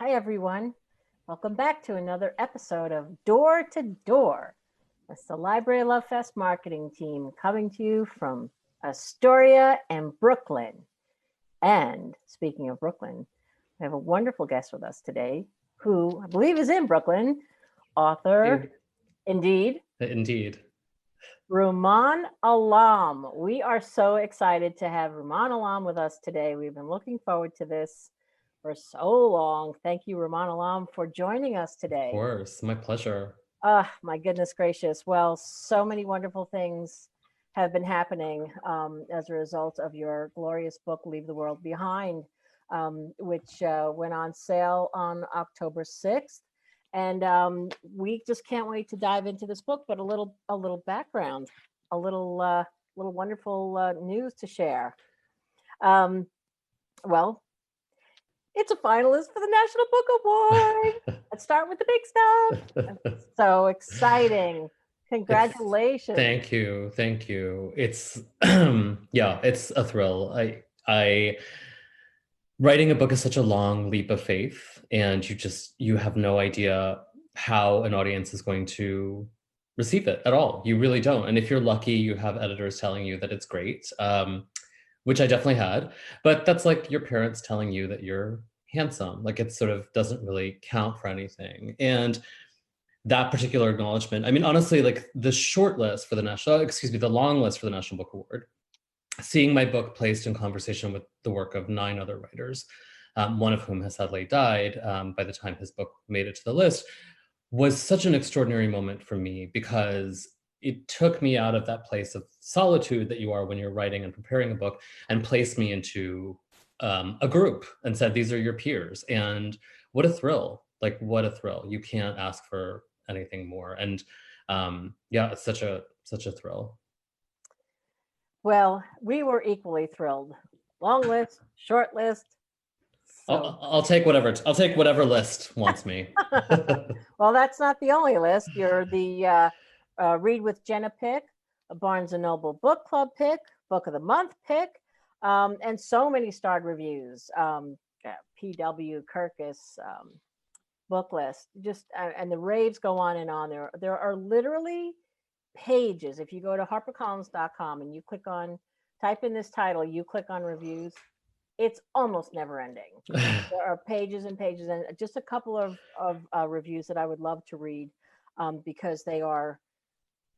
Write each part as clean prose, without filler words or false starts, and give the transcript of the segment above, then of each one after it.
Hi, everyone. Welcome back to another episode of Door to Door. It's the Library Love Fest marketing team coming to you from Astoria and Brooklyn. And speaking of Brooklyn, we have a wonderful guest with us today who I believe is in Brooklyn, author, indeed, Rumaan Alam. We are so excited to have Rumaan Alam with us today. We've been looking forward to this for so long. Thank you, Rumaan Alam, for joining us today. Of course, my pleasure. My goodness gracious. Well, so many wonderful things have been happening as a result of your glorious book, Leave the World Behind, which went on sale on October 6th. And we just can't wait to dive into this book, but a little background, a little wonderful news to share. Well, it's a finalist for the National Book Award. Let's start with the big stuff. So exciting. Congratulations. Thank you. It's it's a thrill. I writing a book is such a long leap of faith, and you have no idea how an audience is going to receive it at all. You really don't. And if you're lucky, you have editors telling you that it's great, which I definitely had. But that's like your parents telling you that you're handsome. Like, it sort of doesn't really count for anything. And that particular acknowledgement, I mean, honestly, like the long list for the National Book Award, seeing my book placed in conversation with the work of 9 other writers, one of whom has sadly died by the time his book made it to the list, was such an extraordinary moment for me, because it took me out of that place of solitude that you are when you're writing and preparing a book, and placed me into a group and said, these are your peers. And what a thrill. Like, what a thrill. You can't ask for anything more. And it's such a thrill. Well, we were equally thrilled. Long list, short list. So. I'll take whatever list wants me. Well, that's not the only list. You're the Read with Jenna pick, a Barnes & Noble Book Club pick, Book of the Month pick, and so many starred reviews. PW Kirkus book list, and the raves go on and on. There are literally pages. If you go to harpercollins.com and you type in this title, you click on reviews, it's almost never ending. There are pages and pages, and just a couple of reviews that I would love to read because they are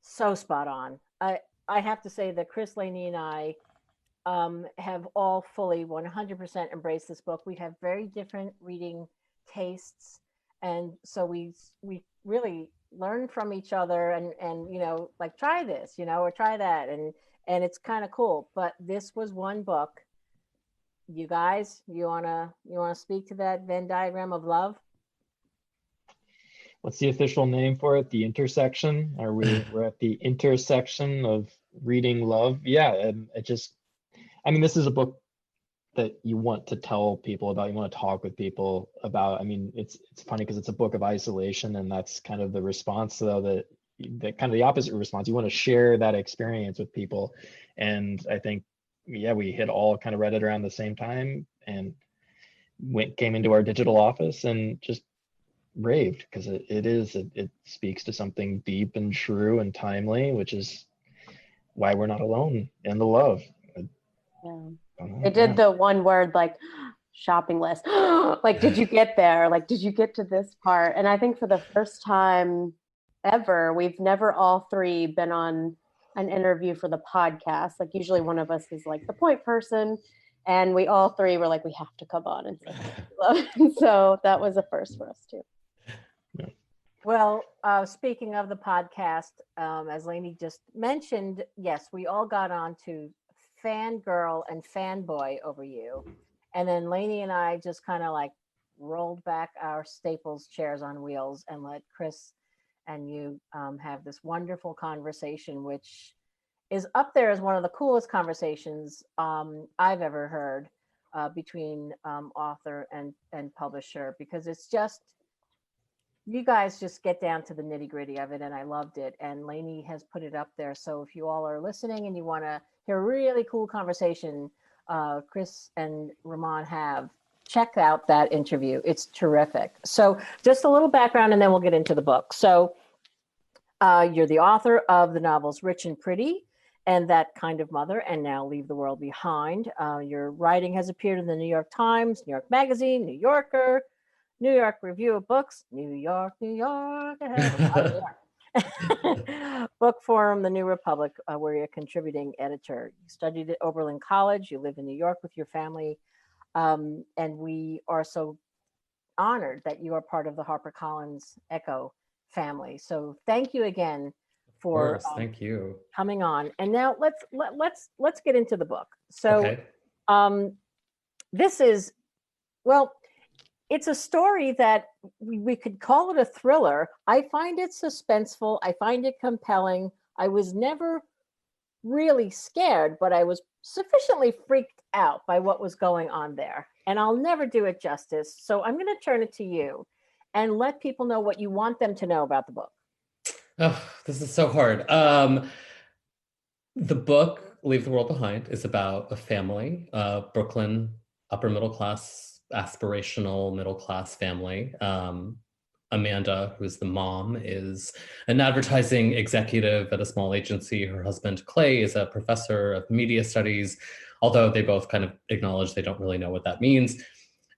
so spot on. I have to say that Chris, Laney, and I have all fully 100% embraced this book. We have very different reading tastes, and so we really learn from each other, and like, try this, or try that, and it's kind of cool. But this was one book. You guys, you wanna speak to that Venn diagram of love? What's the official name for it? The intersection? We're at the intersection of reading love. Yeah, this is a book that you want to tell people about, you want to talk with people about. I mean, it's funny because it's a book of isolation, and that's kind of the response, though, that kind of the opposite response. You want to share that experience with people. And I think, we had all kind of read it around the same time, and came into our digital office and just raved, because it speaks to something deep and true and timely, which is why we're not alone in the love. It did the one word, like, shopping list. Like, did you get there? Like, did you get to this part? And I think for the first time ever, we've never all three been on an interview for the podcast. Like, usually one of us is like the point person, and we all three were like, we have to come on and say love. So that was a first for us too. Well, speaking of the podcast, as Lainey just mentioned, yes, we all got on to fangirl and fanboy over you. And then Lainey and I just kind of like rolled back our Staples chairs on wheels and let Chris and you have this wonderful conversation, which is up there as one of the coolest conversations I've ever heard between author and publisher, because it's just, you guys just get down to the nitty gritty of it, and I loved it. And Lainey has put it up there. So if you all are listening and you want to hear a really cool conversation Chris and Rumaan have, check out that interview. It's terrific. So just a little background, and then we'll get into the book. So you're the author of the novels Rich and Pretty and That Kind of Mother, and Now Leave the World Behind. Your writing has appeared in the New York Times, New York Magazine, New Yorker, New York Review of Books, New York, New York. Book Forum, The New Republic, where you're a contributing editor. You studied at Oberlin College. You live in New York with your family. And we are so honored that you are part of the HarperCollins Echo family. So thank you again for thank you coming on. And now let's get into the book. So this is, well, it's a story that we could call it a thriller. I find it suspenseful. I find it compelling. I was never really scared, but I was sufficiently freaked out by what was going on there. And I'll never do it justice. So I'm going to turn it to you and let people know what you want them to know about the book. Oh, this is so hard. The book, Leave the World Behind, is about a family, Brooklyn, upper middle class, aspirational middle class family. Amanda, who's the mom, is an advertising executive at a small agency. Her husband, Clay, is a professor of media studies, although they both kind of acknowledge they don't really know what that means.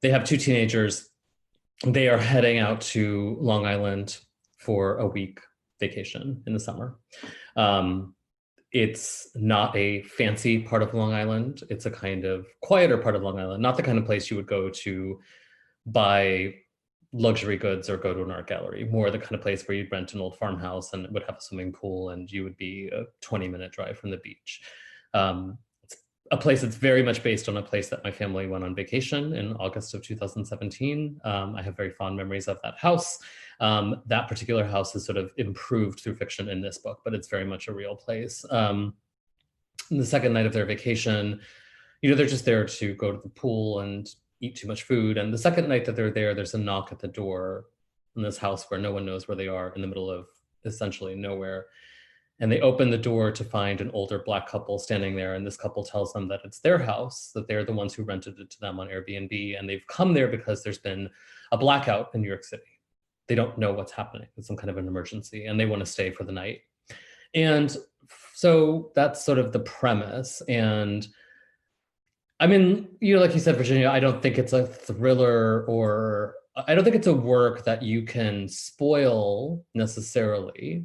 They have 2 teenagers. They are heading out to Long Island for a week vacation in the summer. It's not a fancy part of Long Island. It's a kind of quieter part of Long Island, not the kind of place you would go to buy luxury goods or go to an art gallery, more the kind of place where you'd rent an old farmhouse and it would have a swimming pool and you would be a 20-minute drive from the beach. It's a place that's very much based on a place that my family went on vacation in August of 2017. I have very fond memories of that house. That particular house is sort of improved through fiction in this book, but it's very much a real place. The second night of their vacation, they're just there to go to the pool and eat too much food. And the second night that they're there, there's a knock at the door in this house where no one knows where they are in the middle of essentially nowhere. And they open the door to find an older Black couple standing there. And this couple tells them that it's their house, that they're the ones who rented it to them on Airbnb. And they've come there because there's been a blackout in New York City. They don't know what's happening. It's some kind of an emergency and they want to stay for the night. And so that's sort of the premise. And I mean, like you said, Virginia, I don't think it's a thriller, or I don't think it's a work that you can spoil necessarily,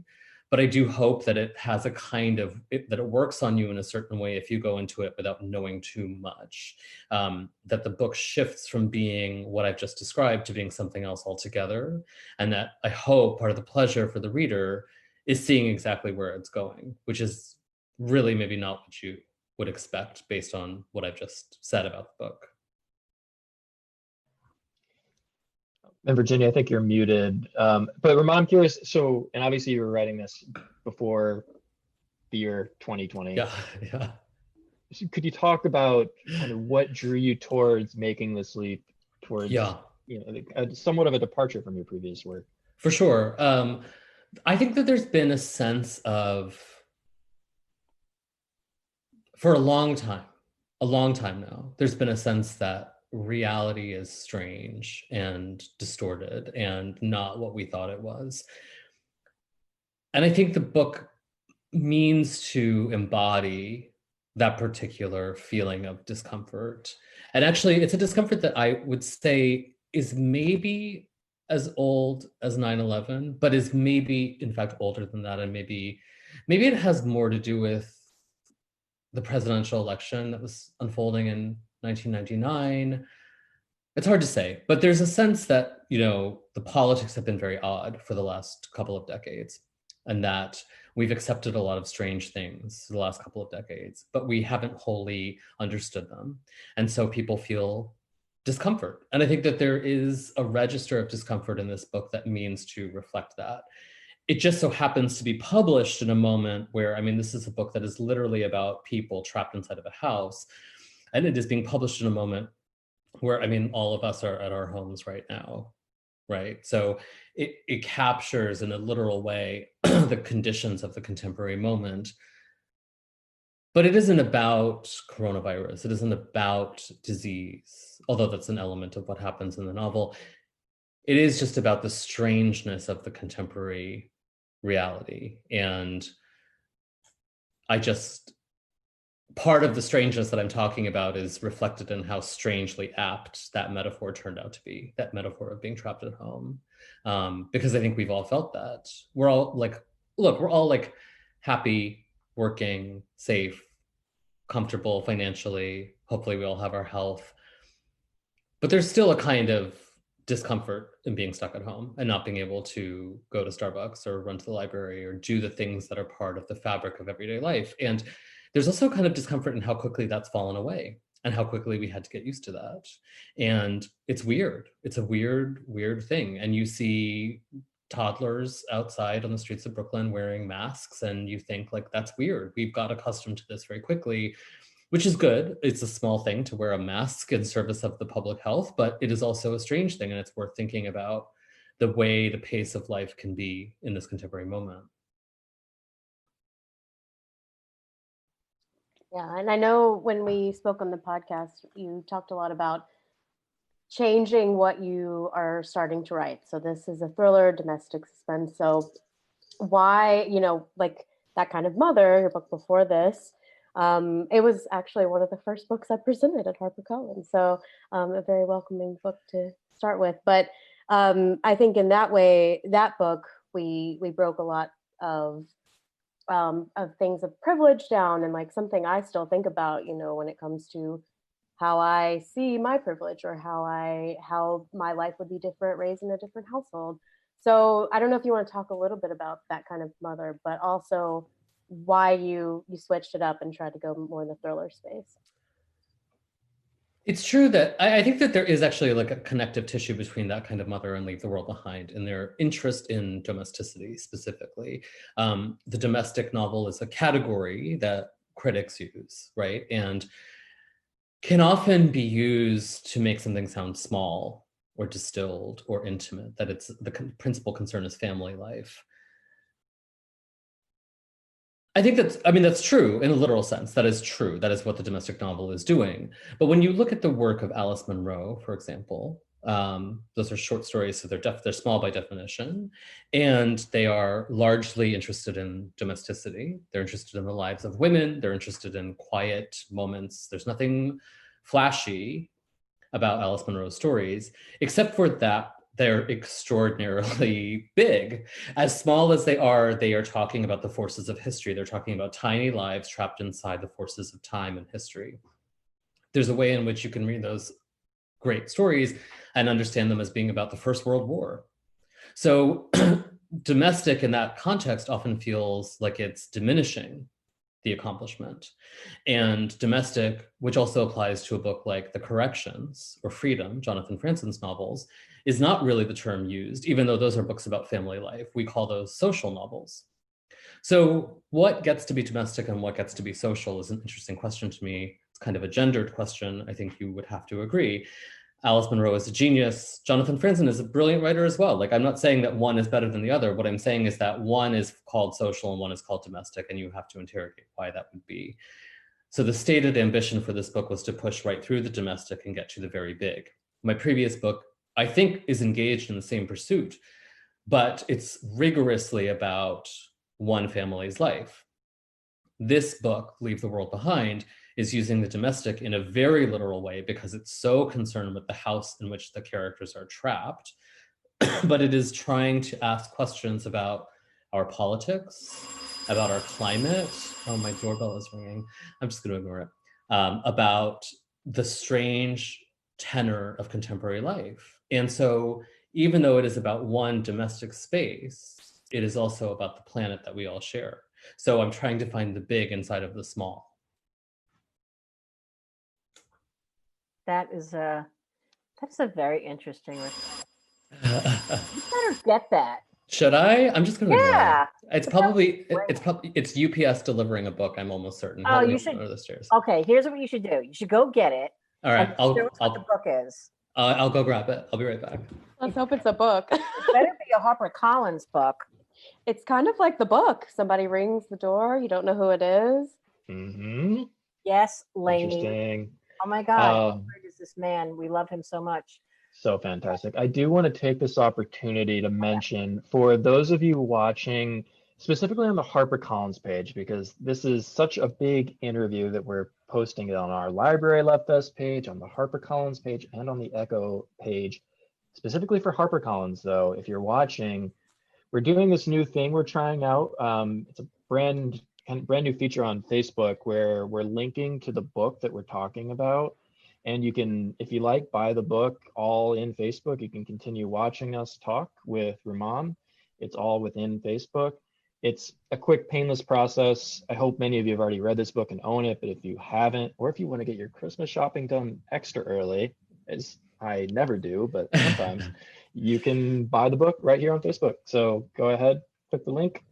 but I do hope that it has a kind of, that it works on you in a certain way if you go into it without knowing too much, that the book shifts from being what I've just described to being something else altogether. And that I hope part of the pleasure for the reader is seeing exactly where it's going, which is really maybe not what you would expect based on what I've just said about the book. And Virginia, I think you're muted. But Rumaan, I'm curious, so, and obviously you were writing this before the year 2020. Yeah. So could you talk about kind of what drew you towards making this leap towards, somewhat of a departure from your previous work? For sure. I think that there's been a sense of, for a long time now, there's been a sense that reality is strange and distorted and not what we thought it was. And I think the book means to embody that particular feeling of discomfort. And actually, it's a discomfort that I would say is maybe as old as 9/11, but is maybe, in fact, older than that. And maybe it has more to do with the presidential election that was unfolding in 1999. It's hard to say, but there's a sense that, the politics have been very odd for the last couple of decades, and that we've accepted a lot of strange things the last couple of decades, but we haven't wholly understood them. And so people feel discomfort. And I think that there is a register of discomfort in this book that means to reflect that. It just so happens to be published in a moment where, this is a book that is literally about people trapped inside of a house. And it is being published in a moment where, all of us are at our homes right now, right? So it captures in a literal way the conditions of the contemporary moment. But it isn't about coronavirus. It isn't about disease, although that's an element of what happens in the novel. It is just about the strangeness of the contemporary reality. And part of the strangeness that I'm talking about is reflected in how strangely apt that metaphor turned out to be, that metaphor of being trapped at home. Because I think we've all felt that. We're all like, look, we're all like happy, working, safe, comfortable financially. Hopefully we all have our health. But there's still a kind of discomfort in being stuck at home and not being able to go to Starbucks or run to the library or do the things that are part of the fabric of everyday life. And there's also kind of discomfort in how quickly that's fallen away and how quickly we had to get used to that. And it's weird. It's a weird, weird thing. And you see toddlers outside on the streets of Brooklyn wearing masks, and you think like, that's weird. We've got accustomed to this very quickly, which is good. It's a small thing to wear a mask in service of the public health, but it is also a strange thing, and it's worth thinking about the way the pace of life can be in this contemporary moment. Yeah, and I know when we spoke on the podcast, you talked a lot about changing what you are starting to write. So this is a thriller, domestic suspense. So why, like that kind of mother, your book before this, it was actually one of the first books I presented at HarperCollins. So a very welcoming book to start with. But I think in that way, that book, we broke a lot of things of privilege down, and like something I still think about, when it comes to how I see my privilege or how my life would be different raised in a different household. So I don't know if you want to talk a little bit about that kind of mother, but also why you switched it up and tried to go more in the thriller space. It's true that I think that there is actually like a connective tissue between that kind of mother and Leave the World Behind and their interest in domesticity specifically. The domestic novel is a category that critics use, right? And can often be used to make something sound small or distilled or intimate, that it's the principal concern is family life. I think that's true in a literal sense. That is true. That is what the domestic novel is doing. But when you look at the work of Alice Munro, for example, those are short stories, so they're small by definition, and they are largely interested in domesticity. They're interested in the lives of women. They're interested in quiet moments. There's nothing flashy about Alice Munro's stories, except for that they're extraordinarily big. As small as they are talking about the forces of history. They're talking about tiny lives trapped inside the forces of time and history. There's a way in which you can read those great stories and understand them as being about the First World War. So domestic in that context often feels like it's diminishing the accomplishment. And domestic, which also applies to a book like The Corrections or Freedom, Jonathan Franzen's novels, is not really the term used, even though those are books about family life. We call those social novels. So what gets to be domestic and what gets to be social is an interesting question to me. It's kind of a gendered question. I think you would have to agree. Alice Munro is a genius. Jonathan Franzen is a brilliant writer as well. Like, I'm not saying that one is better than the other. What I'm saying is that one is called social and one is called domestic, and you have to interrogate why that would be. So the stated ambition for this book was to push right through the domestic and get to the very big. My previous book, I think, is engaged in the same pursuit, but it's rigorously about one family's life. This book, Leave the World Behind, is using the domestic in a very literal way because it's so concerned with the house in which the characters are trapped, but it is trying to ask questions about our politics, about our climate. Oh, my doorbell is ringing. I'm just going to ignore it. About the strange tenor of contemporary life. And so even though it is about one domestic space, it is also about the planet that we all share. So I'm trying to find the big inside of the small. That's a very interesting response. You better get that. Should I? I'm just gonna Yeah. ignore it. It's UPS delivering a book, I'm almost certain. Oh, you should. Under the stairs. Okay, here's what you should do. You should go get it. All right, I'll what the book is. I'll go grab it. I'll be right back. Let's hope it's a book. It better be a HarperCollins book. It's kind of like the book. Somebody rings the door. You don't know who it is. Mm-hmm. Yes, Lainey. Interesting. Oh my God, where is this man? We love him so much. So fantastic. I do want to take this opportunity to mention for those of you watching, specifically on the HarperCollins page, because this is such a big interview that we're posting it on our Library Love Fest page, on the HarperCollins page, and on the Echo page. Specifically for HarperCollins, though, if you're watching, we're doing this new thing we're trying out. It's a brand new feature on Facebook where we're linking to the book that we're talking about. And you can, if you like, buy the book all in Facebook. You can continue watching us talk with Rumaan. It's all within Facebook. It's a quick, painless process. I hope many of you have already read this book and own it, but if you haven't, or if you want to get your Christmas shopping done extra early, as I never do, but sometimes, you can buy the book right here on Facebook. So go ahead, click the link.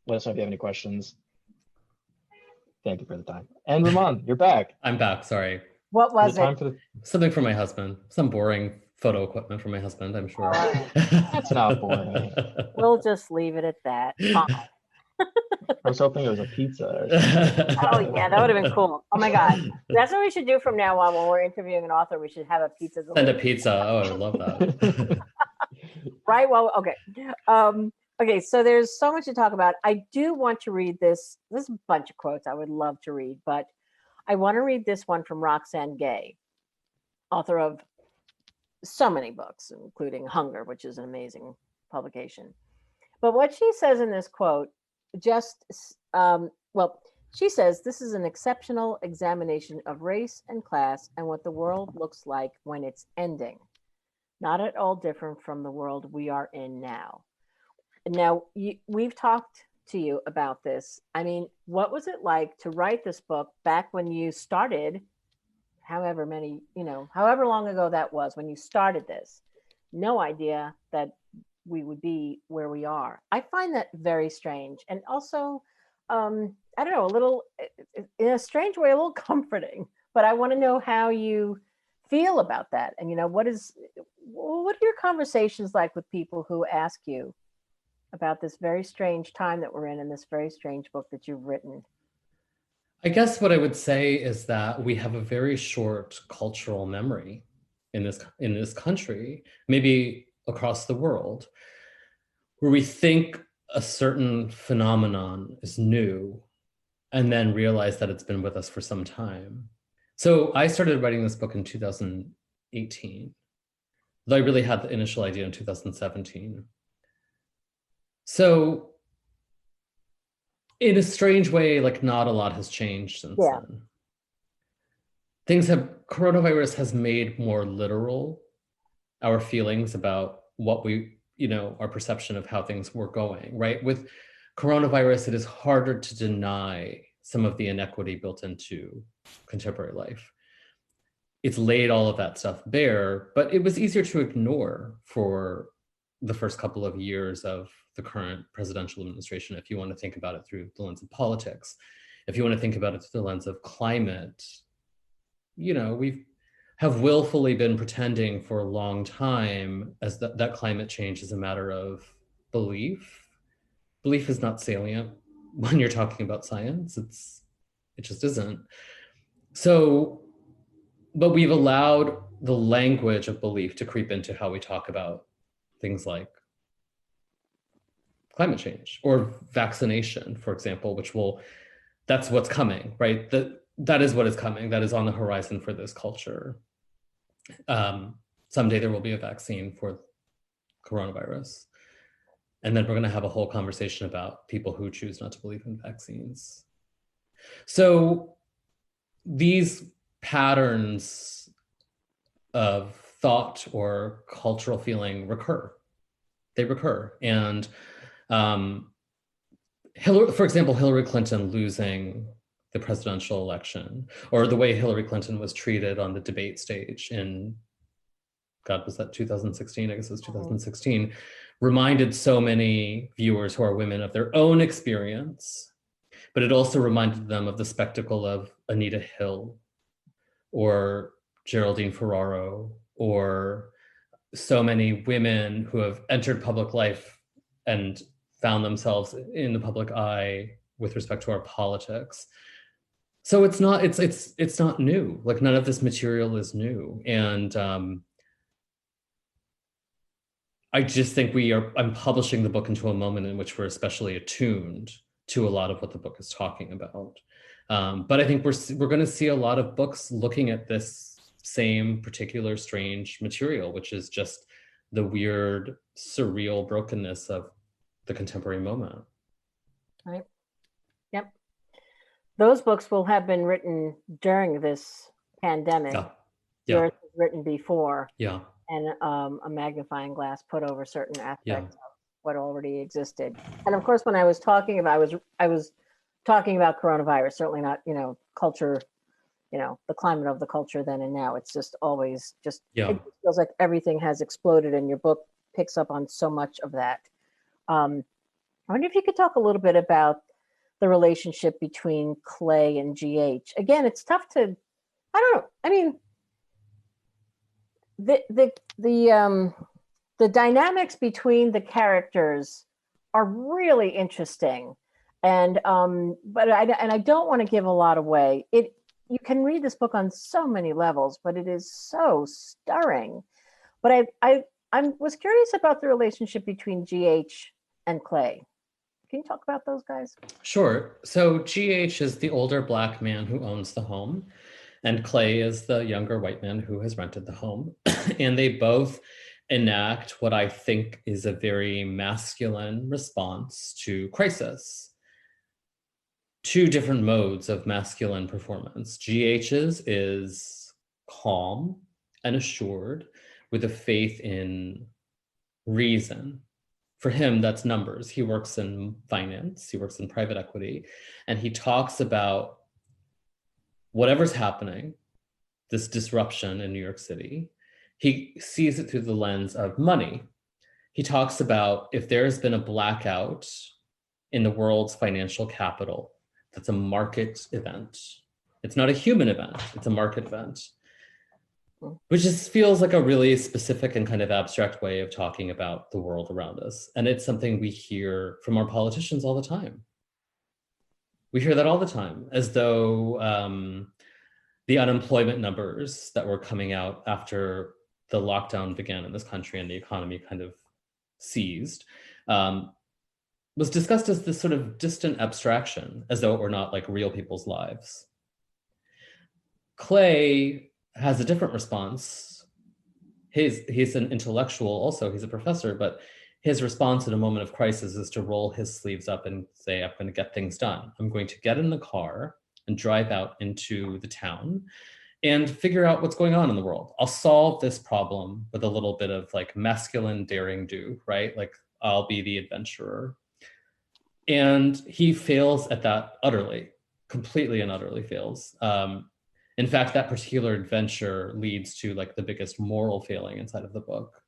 Let us know if you have any questions. Thank you for the time. And Rumaan, you're back. I'm back, sorry. What was it? Something for my husband. Some boring photo equipment for my husband, I'm sure. That's not boring. We'll just leave it at that. Fine. I was hoping it was a pizza or something. Oh yeah, that would have been cool. Oh my God. That's what we should do from now on when we're interviewing an author. We should have a pizza delivery. Send a pizza. Oh, I would love that. Right? Well, okay. Okay, so there's so much to talk about. I do want to read this. There's a bunch of quotes I would love to read, but I want to read this one from Roxane Gay, author of so many books, including Hunger, which is an amazing publication. But what she says in this quote, she says, this is an exceptional examination of race and class and what the world looks like when it's ending. Not at all different from the world we are in now. Now, we've talked to you about this. I mean, what was it like to write this book back when you started, however long ago that was, when you started this? No idea that we would be where we are. I find that very strange. And also, I don't know, a little, in a strange way, a little comforting. But I want to know how you feel about that. And, what are your conversations like with people who ask you about this very strange time that we're in and this very strange book that you've written? I guess what I would say is that we have a very short cultural memory in this country, maybe across the world, where we think a certain phenomenon is new and then realize that it's been with us for some time. So I started writing this book in 2018, though I really had the initial idea in 2017. So in a strange way, like not a lot has changed since then. Coronavirus has made more literal our feelings about what our perception of how things were going, right? With coronavirus, it is harder to deny some of the inequity built into contemporary life. It's laid all of that stuff bare, but it was easier to ignore for the first couple of years of the current presidential administration, if you want to think about it through the lens of politics. If you want to think about it through the lens of climate, we have willfully been pretending for a long time as that climate change is a matter of belief. Belief is not salient when you're talking about science. It just isn't. So, but we've allowed the language of belief to creep into how we talk about things like climate change or vaccination, for example, that's what's coming, right? That is what is coming. That is on the horizon for this culture. Someday there will be a vaccine for coronavirus. And then we're going to have a whole conversation about people who choose not to believe in vaccines. So these patterns of thought or cultural feeling recur. They recur. And for example, Hillary Clinton losing the presidential election, or the way Hillary Clinton was treated on the debate stage in, was that 2016? I guess it was 2016, reminded so many viewers who are women of their own experience, but it also reminded them of the spectacle of Anita Hill or Geraldine Ferraro, or so many women who have entered public life and found themselves in the public eye with respect to our politics. So it's not new. Like none of this material is new. And I just think I'm publishing the book into a moment in which we're especially attuned to a lot of what the book is talking about. But I think we're going to see a lot of books looking at this same particular strange material, which is just the weird, surreal brokenness of the contemporary moment. Right. Yep. Those books will have been written during this pandemic. Yeah. Yours was written before. Yeah. And a magnifying glass put over certain aspects of what already existed. And of course, when I was talking about, I was talking about coronavirus, certainly not, culture, the climate of the culture then and now. It's just always it feels like everything has exploded, and your book picks up on so much of that. I wonder if you could talk a little bit about the relationship between Clay and GH. Again, it's tough to, I don't know. I mean, the dynamics between the characters are really interesting, and but I don't want to give a lot away. You can read this book on so many levels, but it is so stirring. But I was curious about the relationship between GH and Clay. Can you talk about those guys? Sure. So GH is the older Black man who owns the home, and Clay is the younger white man who has rented the home. And they both enact what I think is a very masculine response to crisis. Two different modes of masculine performance. GH's is calm and assured with a faith in reason. For him, that's numbers. He works in finance, he works in private equity, and he talks about whatever's happening, this disruption in New York City, he sees it through the lens of money. He talks about if there's been a blackout in the world's financial capital, that's a market event. It's not a human event, it's a market event. Which just feels like a really specific and kind of abstract way of talking about the world around us. And it's something we hear from our politicians all the time. We hear that all the time, as though the unemployment numbers that were coming out after the lockdown began in this country and the economy kind of seized, was discussed as this sort of distant abstraction, as though it were not like real people's lives. Clay has a different response. He's an intellectual also, he's a professor, but his response in a moment of crisis is to roll his sleeves up and say, I'm going to get things done. I'm going to get in the car and drive out into the town and figure out what's going on in the world. I'll solve this problem with a little bit of like masculine daring do, right? Like I'll be the adventurer. And he fails at that utterly, completely and utterly fails. In fact, that particular adventure leads to like the biggest moral failing inside of the book,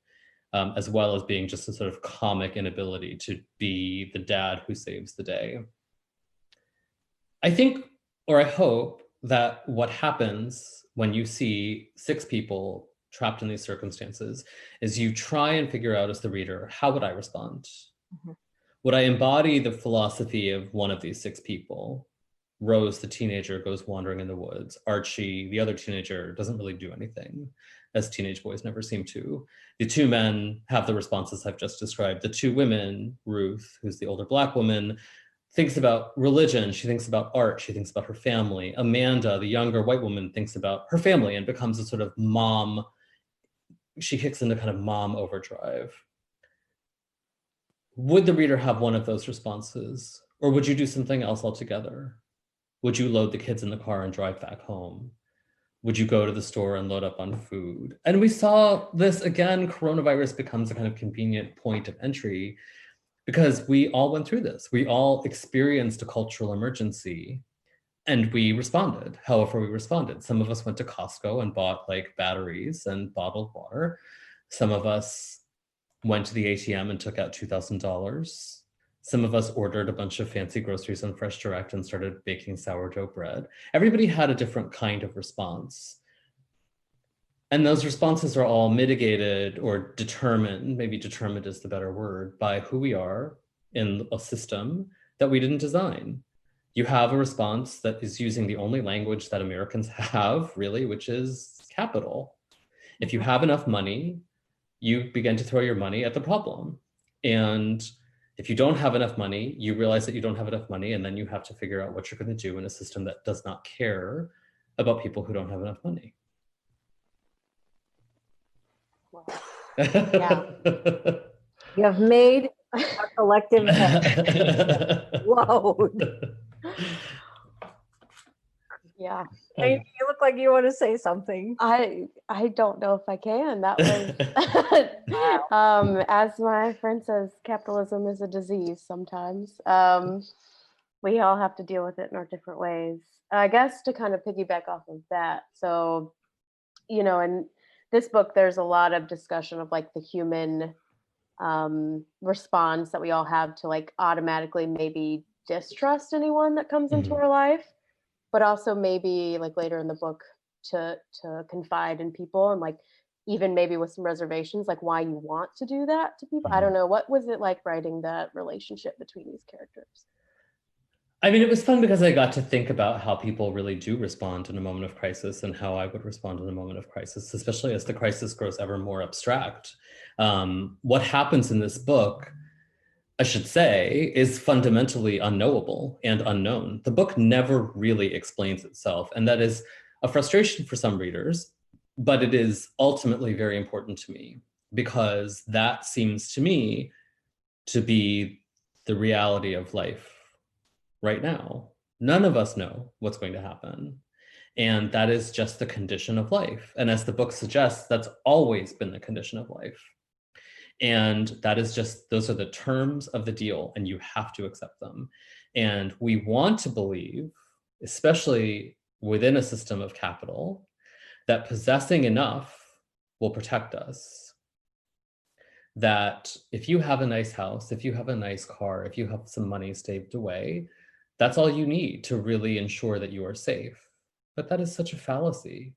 as well as being just a sort of comic inability to be the dad who saves the day. I think, or I hope, that what happens when you see 6 people trapped in these circumstances is you try and figure out as the reader, how would I respond? Mm-hmm. Would I embody the philosophy of one of these 6 people? Rose, the teenager, goes wandering in the woods. Archie, the other teenager, doesn't really do anything, as teenage boys never seem to. The 2 men have the responses I've just described. The 2 women, Ruth, who's the older Black woman, thinks about religion. She thinks about art. She thinks about her family. Amanda, the younger white woman, thinks about her family and becomes a sort of mom. She kicks into kind of mom overdrive. Would the reader have one of those responses? Or would you do something else altogether? Would you load the kids in the car and drive back home? Would you go to the store and load up on food? And we saw this again, coronavirus becomes a kind of convenient point of entry because we all went through this. We all experienced a cultural emergency and we responded, however we responded. Some of us went to Costco and bought like batteries and bottled water. Some of us went to the ATM and took out $2,000. Some of us ordered a bunch of fancy groceries on Fresh Direct and started baking sourdough bread. Everybody had a different kind of response. And those responses are all mitigated or determined, maybe determined is the better word, by who we are in a system that we didn't design. You have a response that is using the only language that Americans have, really, which is capital. If you have enough money, you begin to throw your money at the problem. And if you don't have enough money, you realize that you don't have enough money, and then you have to figure out what you're going to do in a system that does not care about people who don't have enough money. Wow. Yeah. You have made a collective head explode. Yeah. Amy, you look like you want to say something. I don't know if I can. That was as my friend says, capitalism is a disease sometimes. We all have to deal with it in our different ways. I guess to kind of piggyback off of that. So, in this book, there's a lot of discussion of like the human response that we all have to like automatically maybe distrust anyone that comes into our life, but also maybe like later in the book to confide in people, and like even maybe with some reservations, like why you want to do that to people. I don't know. What was it like writing that relationship between these characters? I mean, it was fun because I got to think about how people really do respond in a moment of crisis, and how I would respond in a moment of crisis, especially as the crisis grows ever more abstract. What happens in this book, I should say, is fundamentally unknowable and unknown. The book never really explains itself, and that is a frustration for some readers, but it is ultimately very important to me, because that seems to me to be the reality of life right now. None of us know what's going to happen, and that is just the condition of life. And as the book suggests, that's always been the condition of life. And that is just, those are the terms of the deal, and you have to accept them. And we want to believe, especially within a system of capital, that possessing enough will protect us. That if you have a nice house, if you have a nice car, if you have some money saved away, that's all you need to really ensure that you are safe. But that is such a fallacy.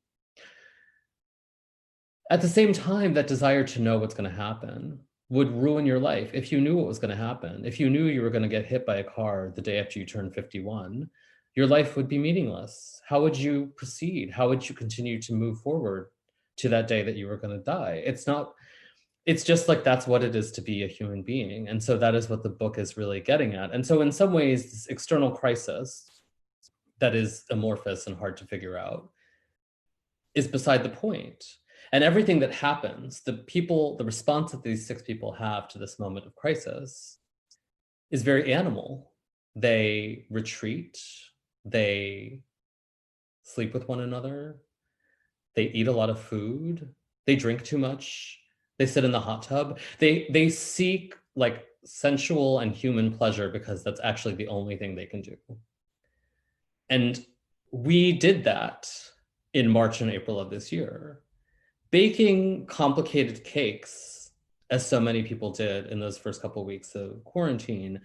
At the same time, that desire to know what's going to happen would ruin your life. If you knew what was going to happen, if you knew you were going to get hit by a car the day after you turned 51, your life would be meaningless. How would you proceed? How would you continue to move forward to that day that you were going to die? It's just like, that's what it is to be a human being. And so that is what the book is really getting at. And so in some ways, this external crisis that is amorphous and hard to figure out is beside the point. And everything that happens, the response that these 6 people have to this moment of crisis is very animal. They retreat, they sleep with one another, they eat a lot of food, they drink too much, they sit in the hot tub. They seek like sensual and human pleasure because that's actually the only thing they can do. And we did that in March and April of this year. Baking complicated cakes, as so many people did in those first couple of weeks of quarantine,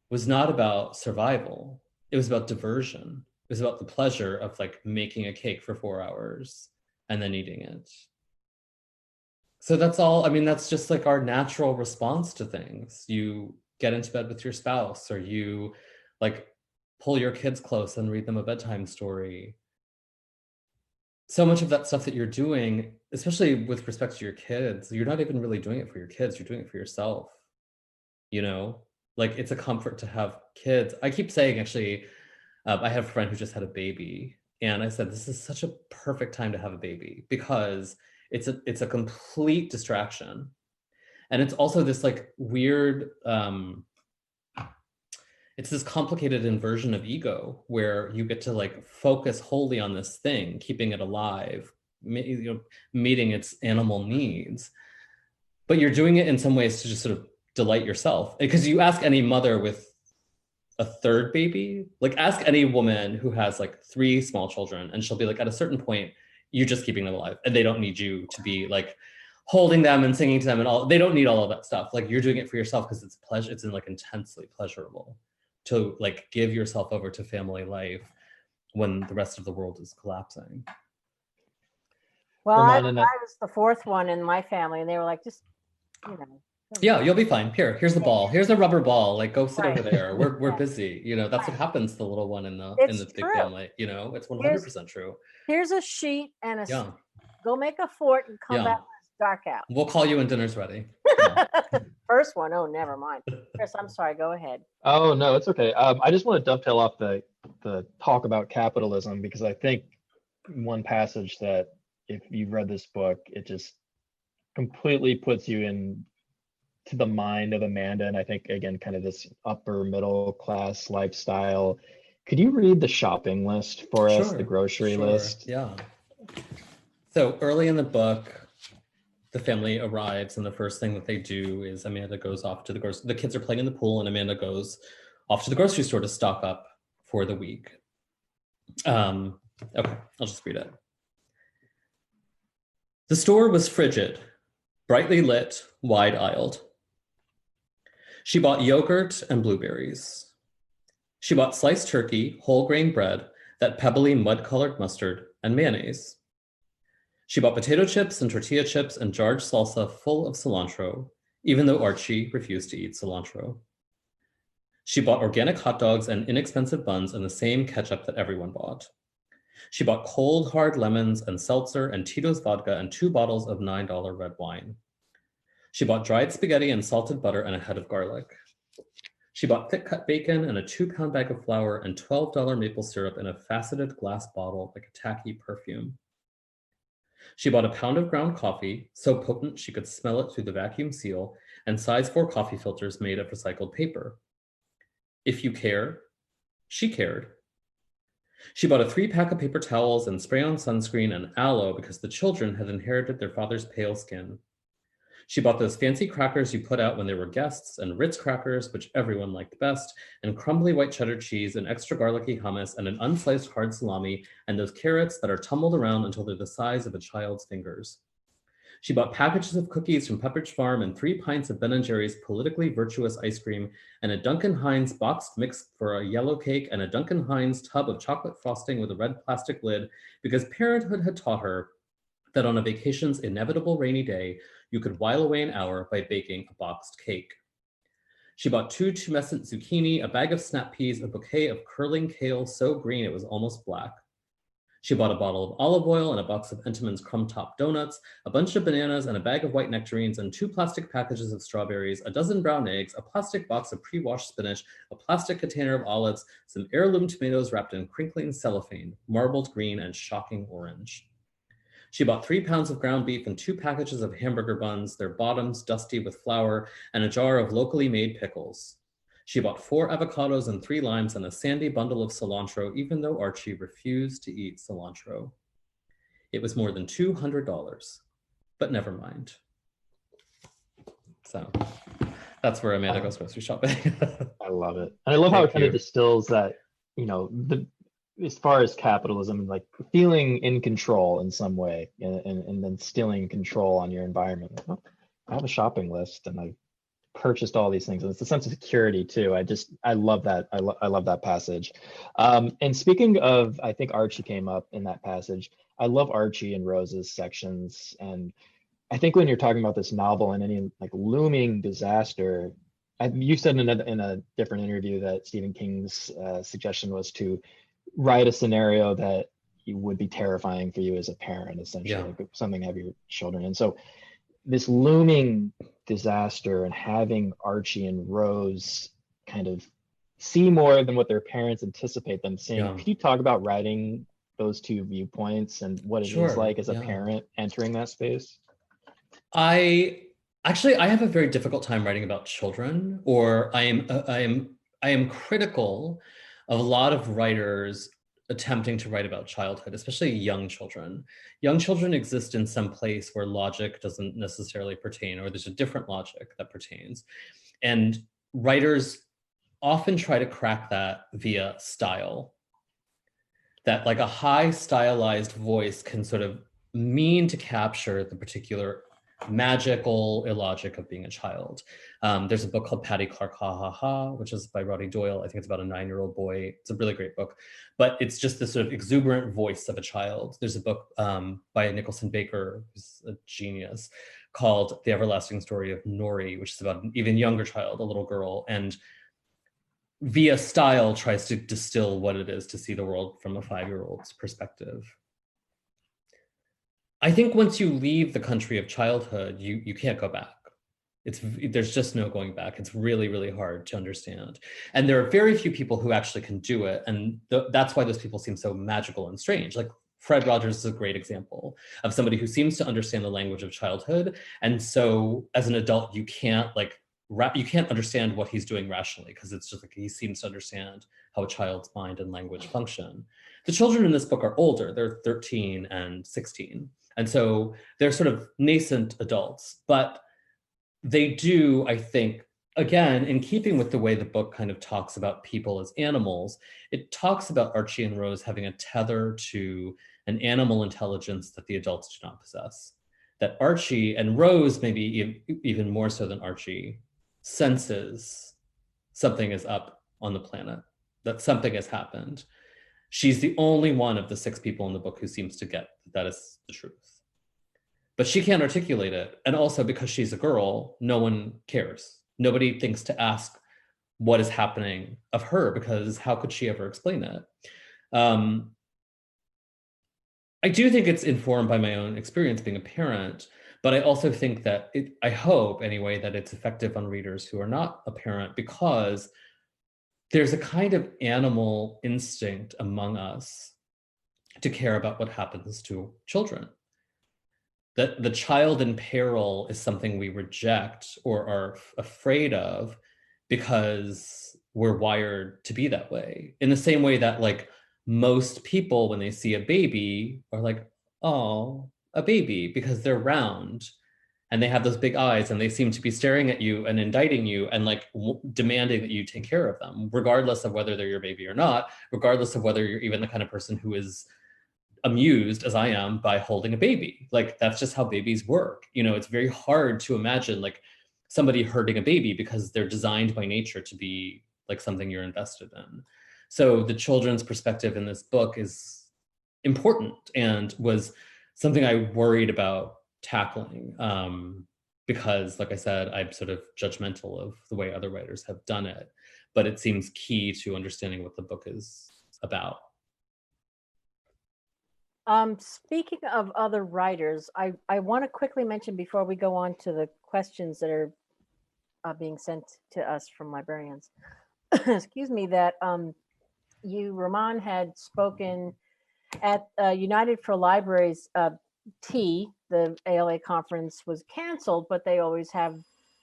was not about survival. It was about diversion. It was about the pleasure of like making a cake for 4 hours and then eating it. So that's all, I mean, that's just like our natural response to things. You get into bed with your spouse, or you like pull your kids close and read them a bedtime story. So much of that stuff that you're doing, especially with respect to your kids, you're not even really doing it for your kids, you're doing it for yourself. Like it's a comfort to have kids. I keep saying, actually, I have a friend who just had a baby, and I said, this is such a perfect time to have a baby, because it's a complete distraction. And it's also this like weird, it's this complicated inversion of ego where you get to like focus wholly on this thing, keeping it alive, meeting its animal needs. But you're doing it in some ways to just sort of delight yourself. Because you ask any mother with a 3rd baby, like ask any woman who has like 3 small children, and she'll be like, at a certain point, you're just keeping them alive, and they don't need you to be like holding them and singing to them and all. They don't need all of that stuff. Like you're doing it for yourself because it's pleasure. It's like intensely pleasurable to like give yourself over to family life when the rest of the world is collapsing. Well, I Rumaan, was the 4th one in my family, and they were like, just, Yeah, you'll be fine. Here's the ball. Here's a rubber ball. Like, go sit Right. over there. We're Yeah. busy. You know, that's what Right. happens to the little one in the It's big true. family. You know, it's 100% true. Here's a sheet and a Yeah. go make a fort and come Yeah. back when it's dark out. We'll call you when dinner's ready. First one, oh, never mind. Chris, I'm sorry. Go ahead. Oh no, it's okay. I just want to dovetail off the talk about capitalism, because I think one passage that, if you've read this book, it just completely puts you in to the mind of Amanda, and I think again kind of this upper middle class lifestyle. Could you read the shopping list for us, the grocery list? Yeah. So early in the book, the family arrives, and the first thing that they do is Amanda goes off to the kids are playing in the pool, and Amanda goes off to the grocery store to stock up for the week. Okay, I'll just read it. The store was frigid, brightly lit, wide-aisled. She bought yogurt and blueberries. She bought sliced turkey, whole grain bread, that pebbly mud-colored mustard, and mayonnaise. She bought potato chips and tortilla chips and jarred salsa full of cilantro, even though Archie refused to eat cilantro. She bought organic hot dogs and inexpensive buns and the same ketchup that everyone bought. She bought cold, hard lemons and seltzer and Tito's vodka and 2 bottles of $9 red wine. She bought dried spaghetti and salted butter and a head of garlic. She bought thick-cut bacon and a 2-pound bag of flour and $12 maple syrup in a faceted glass bottle like a tacky perfume. She bought a pound of ground coffee, so potent she could smell it through the vacuum seal, and size 4 coffee filters made of recycled paper. If you care, she cared. She bought a 3-pack of paper towels and spray-on sunscreen and aloe because the children had inherited their father's pale skin. She bought those fancy crackers you put out when there were guests, and Ritz crackers, which everyone liked best, and crumbly white cheddar cheese, and extra garlicky hummus, and an unsliced hard salami, and those carrots that are tumbled around until they're the size of a child's fingers. She bought packages of cookies from Pepperidge Farm and 3 pints of Ben & Jerry's politically virtuous ice cream, and a Duncan Hines boxed mix for a yellow cake, and a Duncan Hines tub of chocolate frosting with a red plastic lid, because parenthood had taught her that on a vacation's inevitable rainy day, you could while away an hour by baking a boxed cake. She bought 2 tumescent zucchini, a bag of snap peas, a bouquet of curling kale so green it was almost black. She bought a bottle of olive oil and a box of Entenmann's crumb top donuts, a bunch of bananas and a bag of white nectarines, and 2 plastic packages of strawberries, a dozen brown eggs, a plastic box of pre-washed spinach, a plastic container of olives, some heirloom tomatoes wrapped in crinkling cellophane, marbled green and shocking orange. She bought 3 pounds of ground beef and 2 packages of hamburger buns, their bottoms dusty with flour, and a jar of locally made pickles. She bought 4 avocados and 3 limes and a sandy bundle of cilantro, even though Archie refused to eat cilantro. It was more than $200, but never mind. So that's where Amanda goes grocery shopping. I love it. And I love how it kind of distills that, as far as capitalism, like feeling in control in some way, and then stealing control on your environment. Like, oh, I have a shopping list and I've purchased all these things, and it's a sense of security too. I love that. I love that passage. And speaking of, I think Archie came up in that passage. I love Archie and Rose's sections, and I think when you're talking about this novel and any like looming disaster, you said in a different interview that Stephen King's suggestion was to write a scenario that would be terrifying for you as a parent, essentially, like something to have your children. And so this looming disaster and having Archie and Rose kind of see more than what their parents anticipate them seeing. Yeah. Could you talk about writing those 2 viewpoints and what it is like as a parent entering that space? I have a very difficult time writing about children, or I am critical of a lot of writers attempting to write about childhood, especially young children. Young children exist in some place where logic doesn't necessarily pertain, or there's a different logic that pertains. And writers often try to crack that via style. That like a high stylized voice can sort of mean to capture the particular magical illogic of being a child. There's a book called Patty Clark Ha Ha Ha, which is by Roddy Doyle. I think it's about a 9-year-old boy. It's a really great book, but it's just this sort of exuberant voice of a child. There's a book by Nicholson Baker, who's a genius, called The Everlasting Story of Nori, which is about an even younger child, a little girl, and via style tries to distill what it is to see the world from a 5-year-old's perspective. I think once you leave the country of childhood, you can't go back. There's just no going back. It's really, really hard to understand. And there are very few people who actually can do it. And that's why those people seem so magical and strange. Like Fred Rogers is a great example of somebody who seems to understand the language of childhood. And so as an adult, you can't understand what he's doing rationally, because it's just like he seems to understand how a child's mind and language function. The children in this book are older. They're 13 and 16. And so they're sort of nascent adults, but they do, I think, again, in keeping with the way the book kind of talks about people as animals, it talks about Archie and Rose having a tether to an animal intelligence that the adults do not possess. That Archie, and Rose maybe even more so than Archie, senses something is up on the planet, that something has happened. She's the only one of the 6 people in the book who seems to get that is the truth. But she can't articulate it. And also because she's a girl, no one cares. Nobody thinks to ask what is happening of her, because how could she ever explain it? I do think it's informed by my own experience being a parent, but I also think that I hope anyway, that it's effective on readers who are not a parent, because there's a kind of animal instinct among us to care about what happens to children. That the child in peril is something we reject or are afraid of because we're wired to be that way. In the same way that like most people, when they see a baby, are like, oh, a baby, because they're round and they have those big eyes and they seem to be staring at you and indicting you and like demanding that you take care of them, regardless of whether they're your baby or not, regardless of whether you're even the kind of person who is amused, as I am, by holding a baby. Like that's just how babies work. You know, it's very hard to imagine like somebody hurting a baby, because they're designed by nature to be like something you're invested in. So the children's perspective in this book is important and was something I worried about tackling, because like I said, I'm sort of judgmental of the way other writers have done it, but it seems key to understanding what the book is about. Speaking of other writers, I want to quickly mention before we go on to the questions that are being sent to us from librarians, excuse me, that Rumaan had spoken at United for Libraries tea. The ALA conference was canceled, but they always have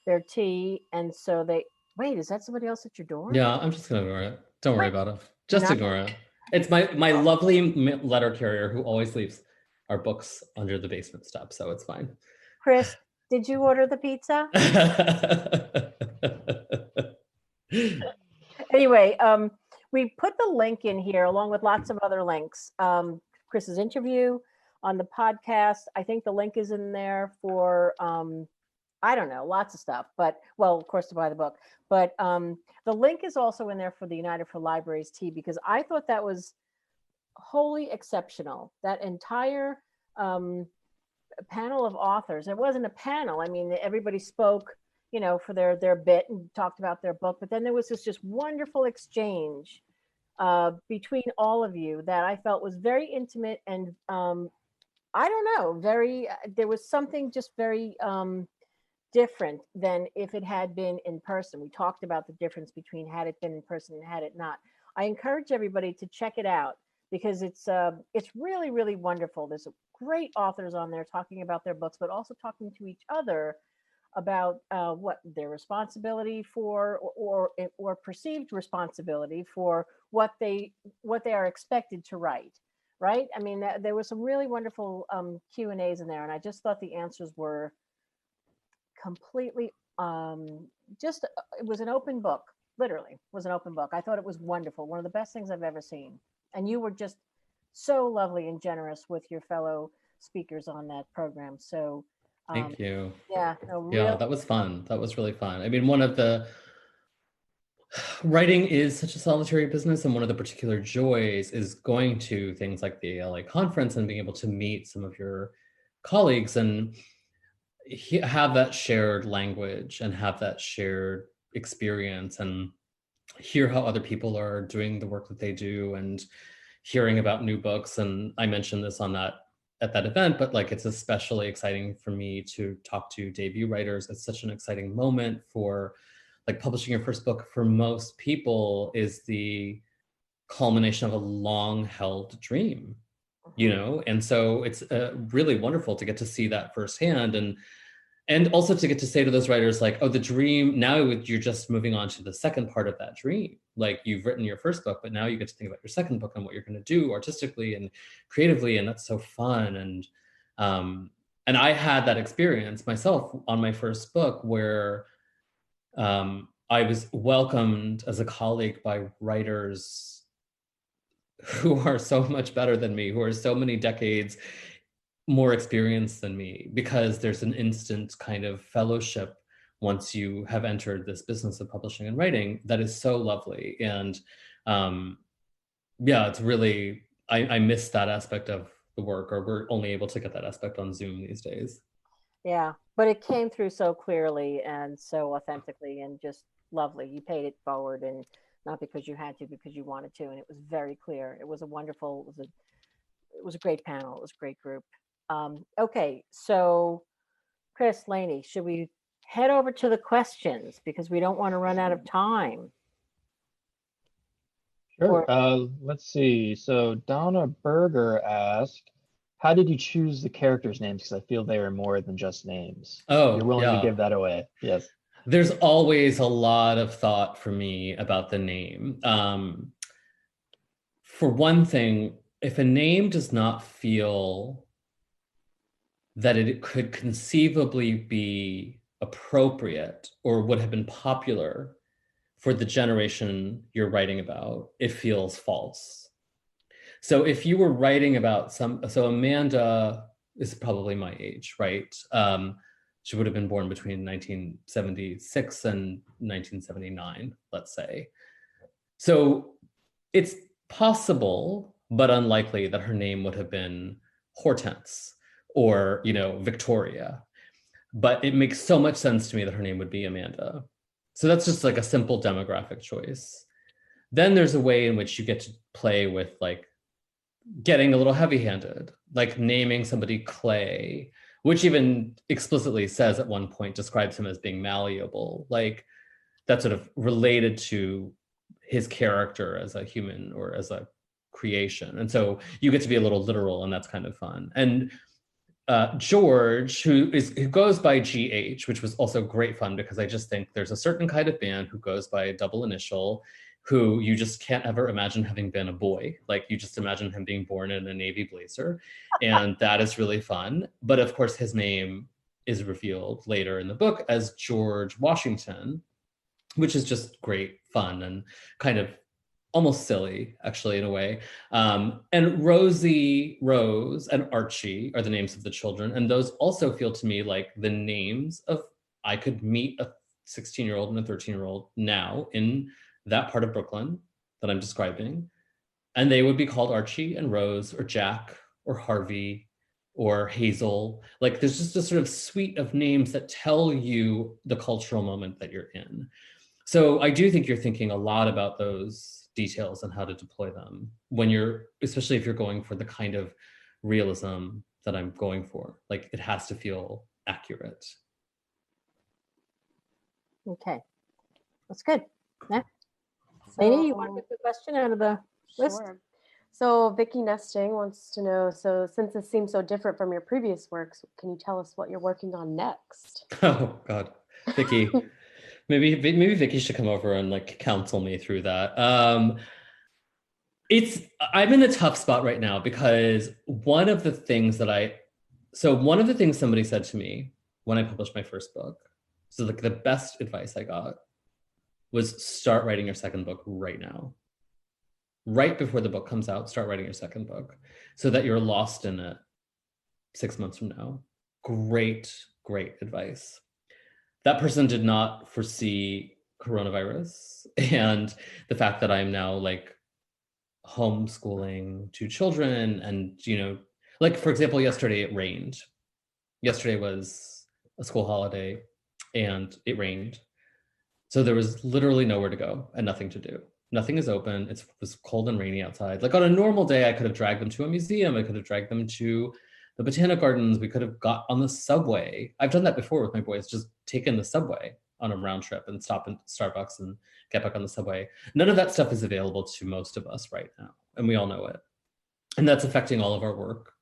their tea. And so wait, is that somebody else at your door? Yeah, I'm just gonna ignore it. Don't worry about it. Just ignore it. It's my lovely letter carrier who always leaves our books under the basement step, so it's fine. Chris, did you order the pizza? Anyway, we put the link in here along with lots of other links. Chris's interview on the podcast. I think the link is in there for, I don't know, lots of stuff, but well, of course, to buy the book. But the link is also in there for the United for Libraries tea, because I thought that was wholly exceptional. That entire panel of authors. It wasn't a panel. I mean, everybody spoke, you know, for their bit and talked about their book. But then there was this just wonderful exchange between all of you that I felt was very intimate and I don't know, there was something just very different than if it had been in person. We talked about the difference between had it been in person and had it not. I encourage everybody to check it out because it's really, really wonderful. There's great authors on there talking about their books, but also talking to each other about what their responsibility for or perceived responsibility for what they are expected to write. Right? I mean, there was some really wonderful Q&As in there, and I just thought the answers were completely it was an open book. Literally was an open book. I thought it was wonderful. One of the best things I've ever seen. And you were just so lovely and generous with your fellow speakers on that program. So thank you. Yeah. Yeah, that was fun. That was really fun. I mean, one of the writing is such a solitary business, and one of the particular joys is going to things like the ALA conference and being able to meet some of your colleagues. And have that shared language and have that shared experience and hear how other people are doing the work that they do and hearing about new books. And I mentioned this at that event, but like it's especially exciting for me to talk to debut writers. It's such an exciting moment for like publishing your first book for most people is the culmination of a long held dream, you know? And so it's really wonderful to get to see that firsthand. And also to get to say to those writers like, oh, the dream, now you're just moving on to the second part of that dream. Like you've written your first book, but now you get to think about your second book and what you're going to do artistically and creatively. And that's so fun. And I had that experience myself on my first book where I was welcomed as a colleague by writers who are so much better than me, who are so many decades more experienced than me, because there's an instant kind of fellowship once you have entered this business of publishing and writing that is so lovely. And yeah, it's really, I miss that aspect of the work, or we're only able to get that aspect on Zoom these days. Yeah, but it came through so clearly and so authentically and just lovely. You paid it forward, and not because you had to, because you wanted to, and it was very clear. It was a wonderful, it was a great panel. It was a great group. Okay, so Chris, Lainey, should we head over to the questions because we don't want to run out of time? Sure. Let's see. So Donna Berger asked, how did you choose the characters' names? Because I feel they are more than just names. Oh, you're willing yeah. to give that away. Yes. There's always a lot of thought for me about the name. For one thing, if a name does not feel that it could conceivably be appropriate or would have been popular for the generation you're writing about, it feels false. So if you were writing about so Amanda is probably my age, right? She would have been born between 1976 and 1979, let's say. So it's possible, but unlikely that her name would have been Hortense or, Victoria. But it makes so much sense to me that her name would be Amanda. So that's just like a simple demographic choice. Then there's a way in which you get to play with like getting a little heavy-handed, like naming somebody Clay, which even explicitly says at one point, describes him as being malleable. Like that's sort of related to his character as a human or as a creation. And so you get to be a little literal, and that's kind of fun. And George, who goes by GH, which was also great fun because I just think there's a certain kind of band who goes by a double initial who you just can't ever imagine having been a boy. Like you just imagine him being born in a navy blazer, and that is really fun. But of course his name is revealed later in the book as George Washington, which is just great fun and kind of almost silly, actually, in a way. And Rosie, Rose, and Archie are the names of the children. And those also feel to me like the names of, I could meet a 16-year-old and a 13-year-old now in that part of Brooklyn that I'm describing. And they would be called Archie and Rose or Jack or Harvey or Hazel. Like there's just a sort of suite of names that tell you the cultural moment that you're in. So I do think you're thinking a lot about those details and how to deploy them when you're, especially if you're going for the kind of realism that I'm going for. Like it has to feel accurate. Okay, that's good. Yeah. Lainey, you want to pick the question out of the list? Sure. So Vicky Nesting wants to know, so since this seems so different from your previous works, can you tell us what you're working on next? Oh God, Vicky. Maybe Vicky should come over and like counsel me through that. I'm in a tough spot right now because one of the things somebody said to me when I published my first book, so like the best advice I got was start writing your second book right now. Right before the book comes out, start writing your second book so that you're lost in it 6 months from now. Great, great advice. That person did not foresee coronavirus and the fact that I'm now like homeschooling 2 children. And, like, for example, yesterday it rained. Yesterday was a school holiday, and it rained. So there was literally nowhere to go and nothing to do. Nothing is open. It was cold and rainy outside. Like on a normal day, I could have dragged them to a museum. I could have dragged them to the Botanic Gardens. We could have got on the subway. I've done that before with my boys, just taken the subway on a round trip and stop in Starbucks and get back on the subway. None of that stuff is available to most of us right now, and we all know it. And that's affecting all of our work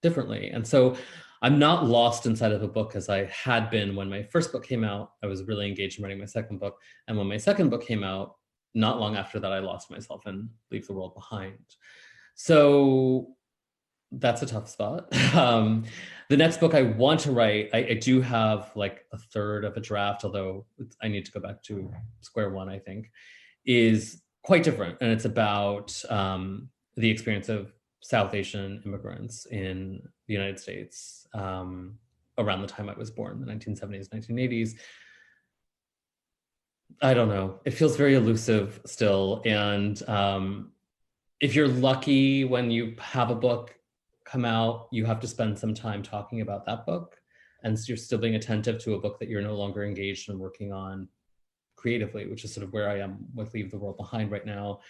differently. And so I'm not lost inside of a book as I had been when my first book came out. I was really engaged in writing my second book. And when my second book came out, not long after that, I lost myself and leave the world behind. So that's a tough spot. The next book I want to write, I do have like a third of a draft, although I need to go back to square one, I think, is quite different. And it's about the experience of South Asian immigrants in the United States around the time I was born, the 1970s, 1980s. I don't know. It feels very elusive still. And if you're lucky when you have a book come out, you have to spend some time talking about that book. And you're still being attentive to a book that you're no longer engaged in working on creatively, which is sort of where I am with Leave the World Behind right now.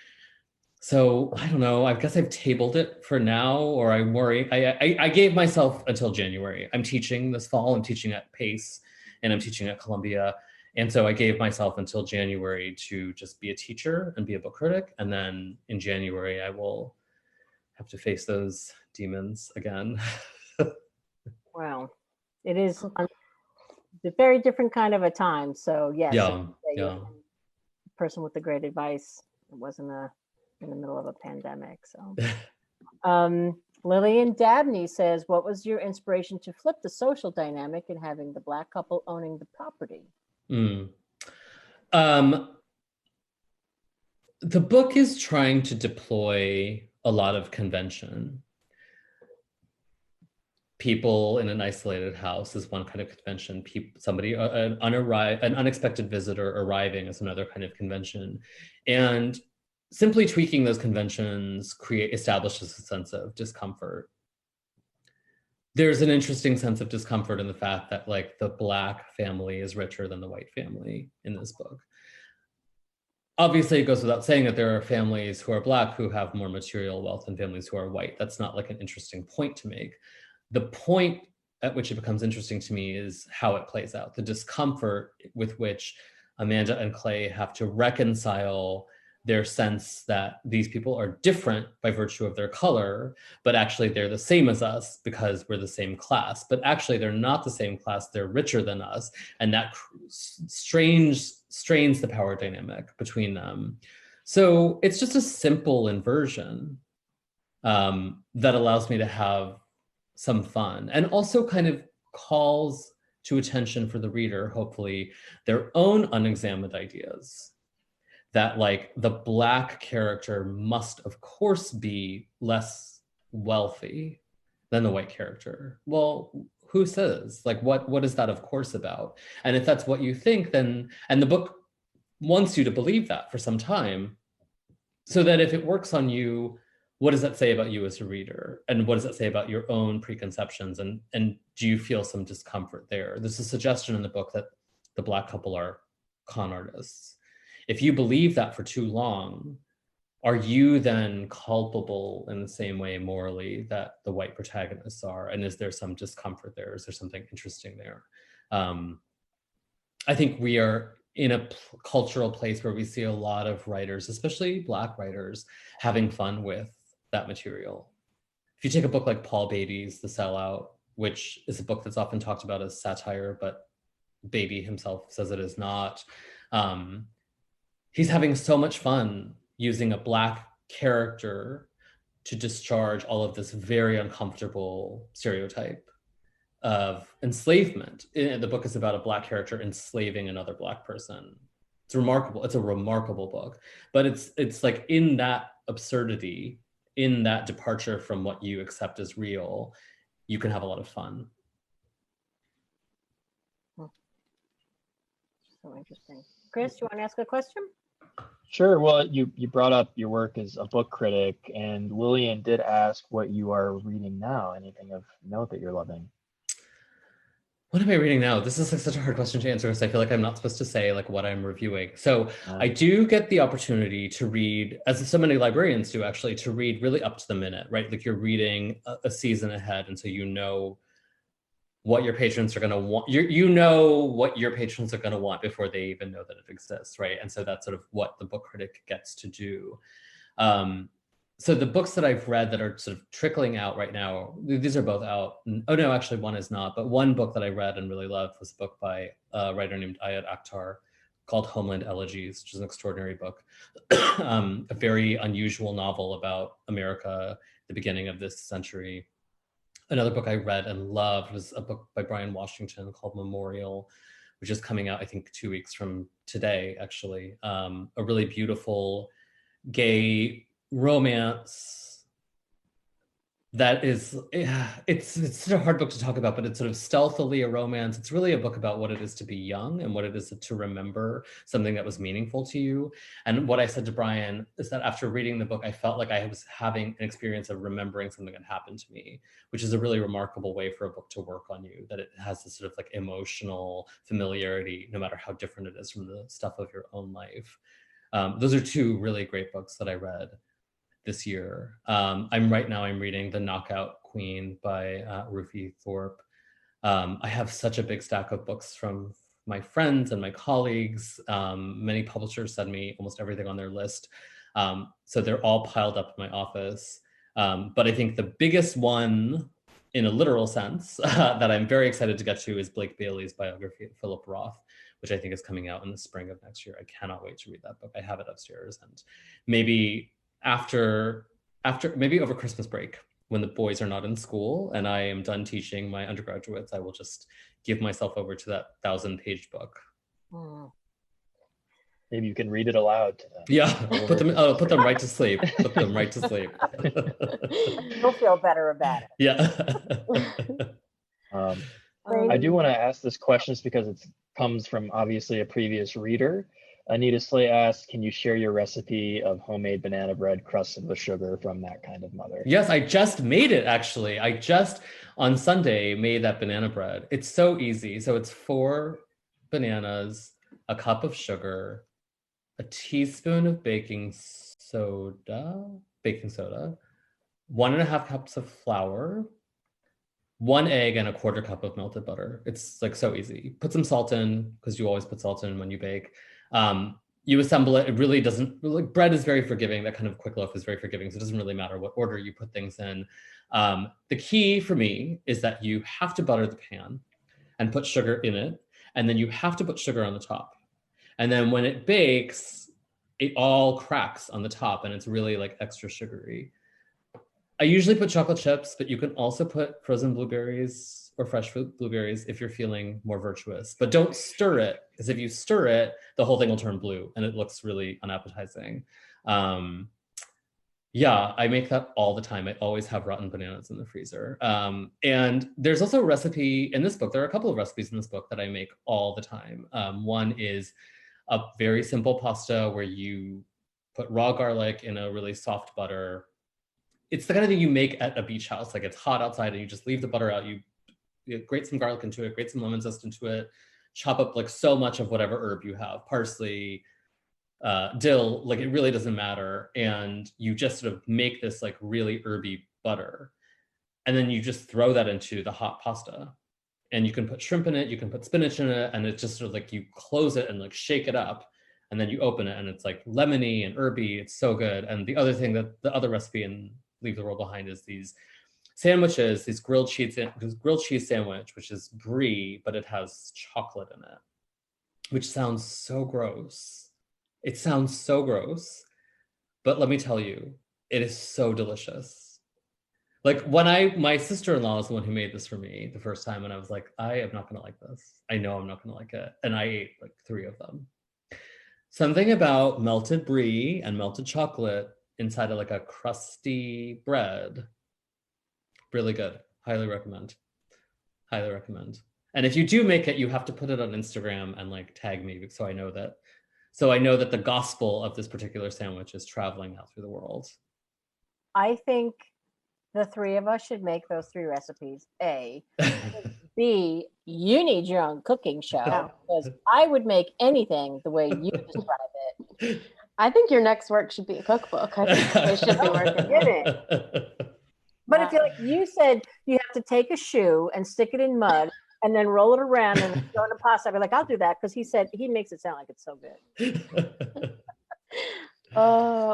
So I don't know, I guess I've tabled it for now, or I'm worried. I gave myself until January. I'm teaching this fall, I'm teaching at Pace, and I'm teaching at Columbia. And so I gave myself until January to just be a teacher and be a book critic. And then in January, I will have to face those demons again. Wow. It is a very different kind of a time. So yes, Yeah. The person with the great advice, it wasn't in the middle of a pandemic. So Lillian Dabney says, what was your inspiration to flip the social dynamic in having the Black couple owning the property? The book is trying to deploy a lot of convention. People in an isolated house is one kind of convention. An unexpected visitor arriving is another kind of convention. And simply tweaking those conventions establishes a sense of discomfort. There's an interesting sense of discomfort in the fact that like the Black family is richer than the white family in this book. Obviously, it goes without saying that there are families who are Black who have more material wealth than families who are white. That's not like an interesting point to make. The point at which it becomes interesting to me is how it plays out, the discomfort with which Amanda and Clay have to reconcile their sense that these people are different by virtue of their color, but actually they're the same as us because we're the same class. But actually they're not the same class, they're richer than us. And that strains the power dynamic between them. So it's just a simple inversion that allows me to have some fun and also kind of calls to attention for the reader, hopefully, their own unexamined ideas. That like the Black character must of course be less wealthy than the white character. Well, who says? Like what is that of course about? And if that's what you think, then, and the book wants you to believe that for some time, so that if it works on you, what does that say about you as a reader? And what does that say about your own preconceptions? And do you feel some discomfort there? There's a suggestion in the book that the Black couple are con artists. If you believe that for too long, are you then culpable in the same way morally that the white protagonists are? And is there some discomfort there? Is there something interesting there? I think we are in a cultural place where we see a lot of writers, especially Black writers, having fun with that material. If you take a book like Paul Beatty's The Sellout, which is a book that's often talked about as satire, but Beatty himself says it is not. He's having so much fun using a Black character to discharge all of this very uncomfortable stereotype of enslavement. The book is about a Black character enslaving another Black person. It's remarkable. It's a remarkable book, but it's like in that absurdity, in that departure from what you accept as real, you can have a lot of fun. So interesting. Chris, you want to ask a question? Sure. Well, you brought up your work as a book critic, and Lillian did ask what you are reading now. Anything of note that you're loving? What am I reading now? This is like such a hard question to answer because I feel like I'm not supposed to say like what I'm reviewing. So I do get the opportunity to read, as so many librarians do actually, to read really up to the minute, right? Like you're reading a season ahead, and so you know what your patrons are going to want. You know what your patrons are going to want before they even know that it exists, right? And so that's sort of what the book critic gets to do. So the books that I've read that are sort of trickling out right now, these are both out. Oh no, actually one is not. But one book that I read and really loved was a book by a writer named Ayat Akhtar called Homeland Elegies, which is an extraordinary book. A very unusual novel about America, the beginning of this century. Another book I read and loved was a book by Brian Washington called Memorial, which is coming out, I think, 2 weeks from today, actually. A really beautiful gay romance that is, it's such a hard book to talk about, but it's sort of stealthily a romance. It's really a book about what it is to be young and what it is to remember something that was meaningful to you. And what I said to Brian is that after reading the book, I felt like I was having an experience of remembering something that happened to me, which is a really remarkable way for a book to work on you, that it has this sort of like emotional familiarity, no matter how different it is from the stuff of your own life. Those are two really great books that I read this year. I'm reading The Knockout Queen by Ruthie Thorpe. I have such a big stack of books from my friends and my colleagues. Many publishers send me almost everything on their list. So they're all piled up in my office. But I think the biggest one, in a literal sense, that I'm very excited to get to is Blake Bailey's biography of Philip Roth, which I think is coming out in the spring of next year. I cannot wait to read that book. I have it upstairs, and maybe after maybe over Christmas break, when the boys are not in school and I am done teaching my undergraduates, I will just give myself over to that 1,000-page book. Maybe you can read it aloud to them. Yeah, put them right to sleep. Put them right to sleep. You'll feel better about it. Yeah. I do want to ask this question just because it comes from obviously a previous reader. Anita Slay asks, can you share your recipe of homemade banana bread crusted with sugar from That Kind of Mother? Yes, I just made it, actually. I just, on Sunday, made that banana bread. It's so easy. So it's 4 bananas, a cup of sugar, a teaspoon of baking soda, 1.5 cups of flour, 1 egg, and a 1/4 cup of melted butter. It's like so easy. Put some salt in, because you always put salt in when you bake. You assemble it. It really doesn't, like, bread is very forgiving. That kind of quick loaf is very forgiving. So it doesn't really matter what order you put things in. The key for me is that you have to butter the pan and put sugar in it. And then you have to put sugar on the top. And then when it bakes, it all cracks on the top and it's really like extra sugary. I usually put chocolate chips, but you can also put frozen blueberries or fresh fruit blueberries if you're feeling more virtuous. But don't stir it, because if you stir it, the whole thing will turn blue and it looks really unappetizing. Yeah, I make that all the time. I always have rotten bananas in the freezer. And there's also a recipe in this book. There are a couple of recipes in this book that I make all the time. One is a very simple pasta where you put raw garlic in a really soft butter. It's the kind of thing you make at a beach house. Like, it's hot outside and you just leave the butter out. You grate some garlic into it, grate some lemon zest into it, chop up like so much of whatever herb you have, parsley, dill, like it really doesn't matter. And you just sort of make this like really herby butter. And then you just throw that into the hot pasta. And you can put shrimp in it, you can put spinach in it, and it's just sort of like you close it and like shake it up. And then you open it and it's like lemony and herby. It's so good. And the other thing, that the other recipe in Leave the World Behind, is these sandwiches, this grilled cheese sandwich, which is brie, but it has chocolate in it, which sounds so gross. It sounds so gross, but let me tell you, it is so delicious. Like, my sister-in-law is the one who made this for me the first time, and I was like, I am not gonna like this. I know I'm not gonna like it. And I ate like 3 of them. Something about melted brie and melted chocolate inside of like a crusty bread. Really good. Highly recommend. Highly recommend. And if you do make it, you have to put it on Instagram and like tag me, so I know that the gospel of this particular sandwich is traveling out through the world. I think the three of us should make those 3 recipes. A. B, you need your own cooking show because I would make anything the way you describe it. I think your next work should be a cookbook. I think they should be working on it. But I feel like you said you have to take a shoe and stick it in mud and then roll it around and throw it in pasta. I'd be like, I'll do that because he said he makes it sound like it's so good.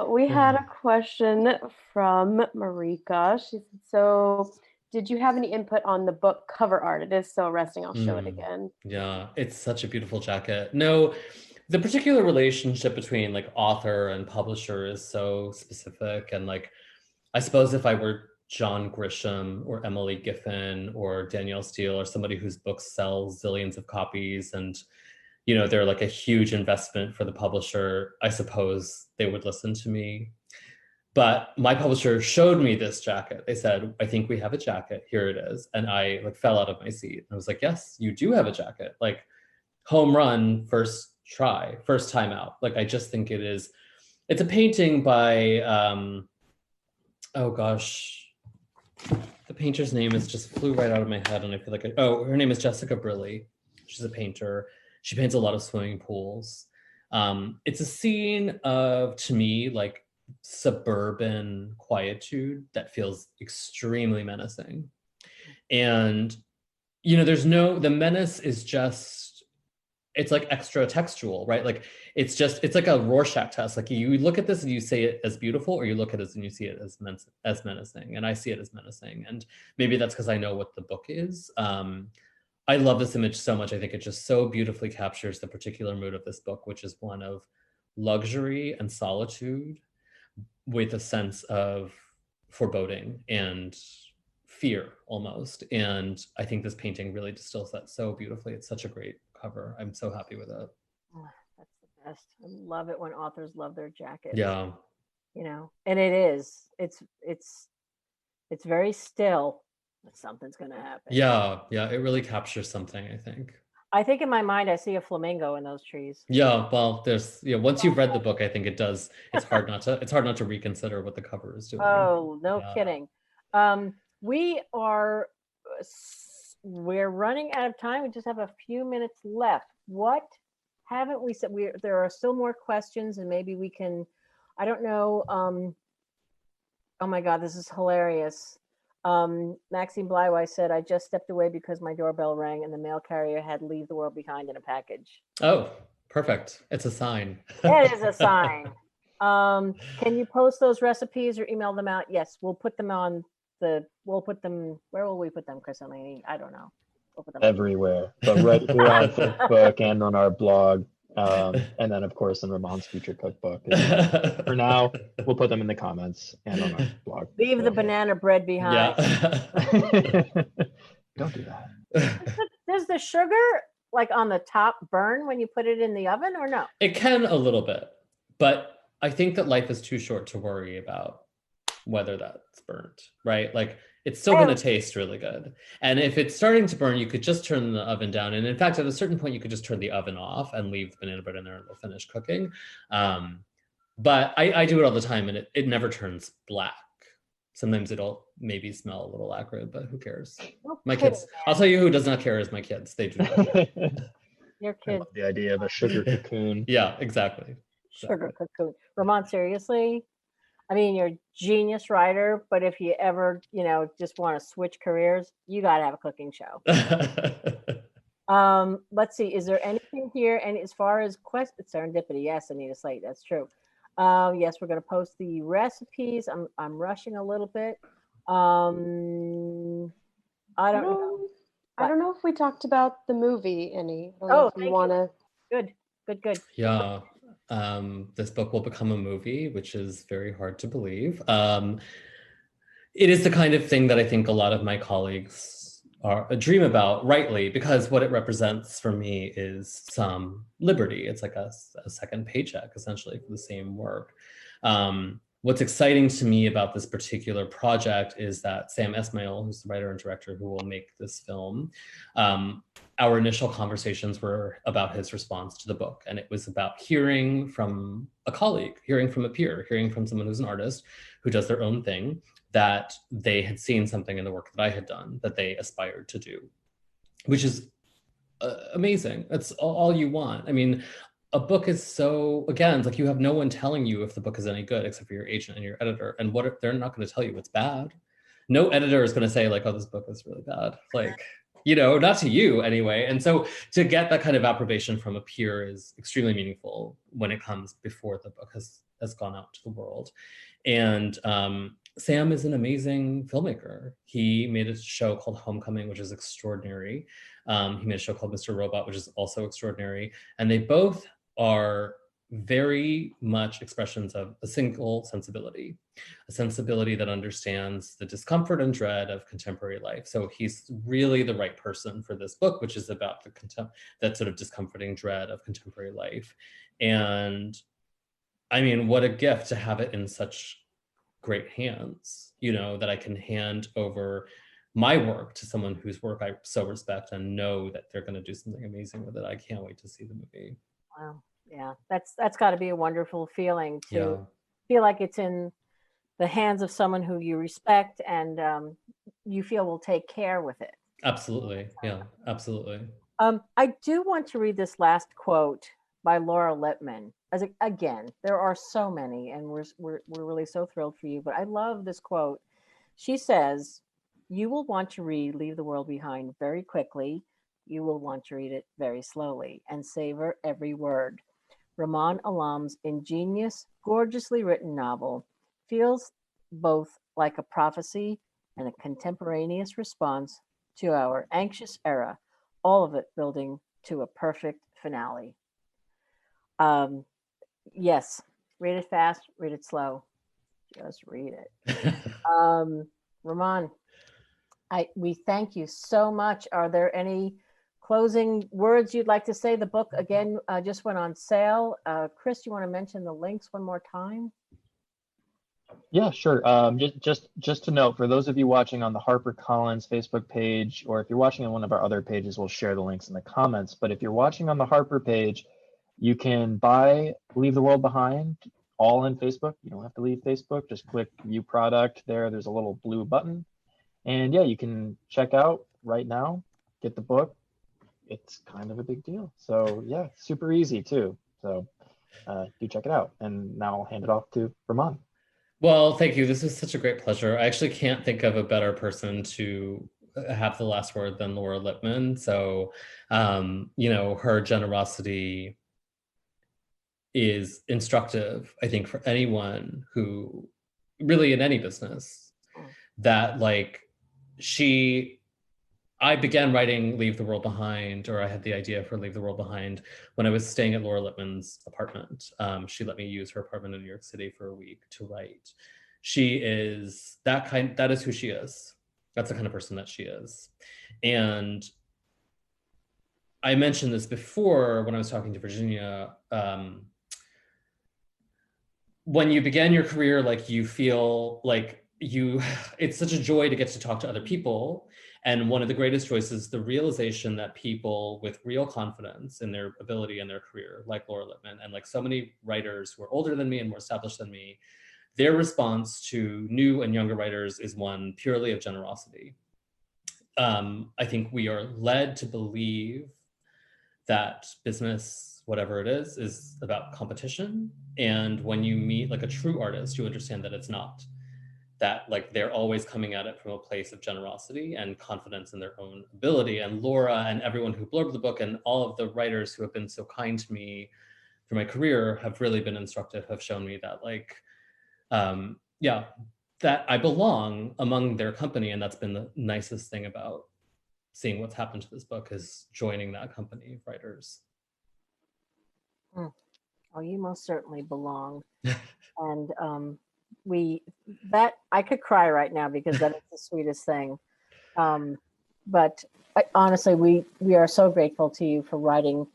We had a question from Marika. She said, so did you have any input on the book cover art? It is so arresting. I'll show it again. Yeah, it's such a beautiful jacket. No, the particular relationship between like author and publisher is so specific. And like, I suppose if I were John Grisham or Emily Giffen or Danielle Steele or somebody whose book sells zillions of copies and, you know, they're like a huge investment for the publisher, I suppose they would listen to me. But my publisher showed me this jacket. They said, I think we have a jacket. Here it is. And I like fell out of my seat. I was like, yes, you do have a jacket. Like home run, first try, first time out. Like, I just think it's a painting by, oh gosh, the painter's name just flew right out of my head. And I feel like, her name is Jessica Briley. She's a painter. She paints a lot of swimming pools. It's a scene of, to me, like, suburban quietude that feels extremely menacing. And, you know, the menace is just, it's like extra textual, right? Like, it's like a Rorschach test. Like, you look at this and you say it as beautiful, or you look at this and you see it as menacing. And I see it as menacing. And maybe that's because I know what the book is. I love this image so much. I think it just so beautifully captures the particular mood of this book, which is one of luxury and solitude with a sense of foreboding and fear almost. And I think this painting really distills that so beautifully. It's such a great cover. I'm so happy with it. Oh, that's the best. I love it when authors love their jackets. Yeah. You know, and it's very still, but something's going to happen. Yeah. It really captures something, I think. I think in my mind, I see a flamingo in those trees. Yeah, well, once you've read the book, I think it does. It's hard not to reconsider what the cover is doing. Oh, no kidding. We're running out of time. We just have a few minutes left. What haven't we said? There are still more questions, and maybe we can, I don't know. Oh my God, this is hilarious. Maxine Blywise said, I just stepped away because my doorbell rang and the mail carrier had leave the world behind in a package. Oh, perfect. It's a sign. It is a sign. Can you post those recipes or email them out? Yes, we'll put them where will we put them, Chris and Lainey? I don't know. We'll put them everywhere, but right here on Facebook and on our blog. And then, of course, in Rumaan's future cookbook. For now, we'll put them in the comments and on our blog. Leave the banana bread behind. Yeah. Don't do that. Does the sugar, like on the top, burn when you put it in the oven, or no? It can a little bit, but I think that life is too short to worry about whether that's burnt, right? Like, it's still going to taste really good. And if it's starting to burn, you could just turn the oven down. And in fact, at a certain point, you could just turn the oven off and leave the banana bread in there and it'll finish cooking. But I do it all the time, and it never turns black. Sometimes it'll maybe smell a little acrid, but who cares? My kids, I'll tell you who does not care is my kids. They do not care. Your I kids. love the idea of a sugar cocoon. Yeah, exactly. Sugar cocoon. Rumaan, seriously? I mean, you're a genius writer, but if you ever, just want to switch careers, you got to have a cooking show. Let's see. Is there anything here? And as far as serendipity, yes, Anita Slate, that's true. Yes, we're going to post the recipes. I'm rushing a little bit. I don't know. I don't know if we talked about the movie any. You want to. Good. Yeah. This book will become a movie, which is very hard to believe. It is the kind of thing that I think a lot of my colleagues dream about, rightly, because what it represents for me is some liberty. It's like a second paycheck, essentially, for the same work. What's exciting to me about this particular project is that Sam Esmail, who's the writer and director who will make this film, our initial conversations were about his response to the book. And it was about hearing from a colleague, hearing from a peer, hearing from someone who's an artist who does their own thing, that they had seen something in the work that I had done that they aspired to do, which is amazing. That's all you want. I mean, a book is so, again, it's like you have no one telling you if the book is any good except for your agent and your editor. And what if they're not going to tell you it's bad? No editor is going to say like, oh, this book is really bad. Like, you know, not to you anyway. And so to get that kind of approbation from a peer is extremely meaningful when it comes before the book has gone out to the world. And Sam is an amazing filmmaker. He made a show called Homecoming, which is extraordinary. He made a show called Mr. Robot, which is also extraordinary. And they both are very much expressions of a single sensibility, a sensibility that understands the discomfort and dread of contemporary life. So he's really the right person for this book, which is about that sort of discomforting dread of contemporary life. And I mean, what a gift to have it in such great hands, you know, that I can hand over my work to someone whose work I so respect and know that they're going to do something amazing with it. I can't wait to see the movie. Wow. Yeah, that's got to be a wonderful feeling to feel like it's in the hands of someone who you respect and you feel will take care with it. Absolutely. Yeah, absolutely. I do want to read this last quote by Laura Lippman. Again, there are so many, and we're really so thrilled for you. But I love this quote. She says, "You will want to read Leave the World Behind very quickly. You will want to read it very slowly and savor every word. Rumaan Alam's ingenious, gorgeously written novel feels both like a prophecy and a contemporaneous response to our anxious era, all of it building to a perfect finale." Yes, read it fast, read it slow, just read it. Rumaan, we thank you so much. Are there any closing words you'd like to say? The book again just went on sale. Chris, you want to mention the links one more time? Yeah, sure. Just to note, for those of you watching on the HarperCollins Facebook page, or if you're watching on one of our other pages, we'll share the links in the comments. But if you're watching on the Harper page, you can buy Leave the World Behind all in Facebook. You don't have to leave Facebook. Just click View Product there. There's a little blue button. And yeah, you can check out right now, get the book. It's kind of a big deal. So yeah, super easy too. So do check it out. And now I'll hand it off to Rumaan. Well, thank you. This is such a great pleasure. I actually can't think of a better person to have the last word than Laura Lippman. So, you know, her generosity is instructive, I think, for anyone who really in any business that like I began writing Leave the World Behind, or I had the idea for Leave the World Behind when I was staying at Laura Lippman's apartment. She let me use her apartment in New York City for a week to write. She is that is who she is. That's the kind of person that she is. And I mentioned this before when I was talking to Virginia. When you began your career, like you feel like it's such a joy to get to talk to other people. And one of the greatest joys is the realization that people with real confidence in their ability and their career, like Laura Lippman, and like so many writers who are older than me and more established than me, their response to new and younger writers is one purely of generosity. I think we are led to believe that business, whatever it is about competition. And when you meet like a true artist, you understand that it's not. That like they're always coming at it from a place of generosity and confidence in their own ability. And Laura and everyone who blurbed the book and all of the writers who have been so kind to me through my career have really been instructive, have shown me that like, that I belong among their company. And that's been the nicest thing about seeing what's happened to this book, is joining that company of writers. Oh, you most certainly belong. And I could cry right now because that is the sweetest thing. But honestly, we are so grateful to you for writing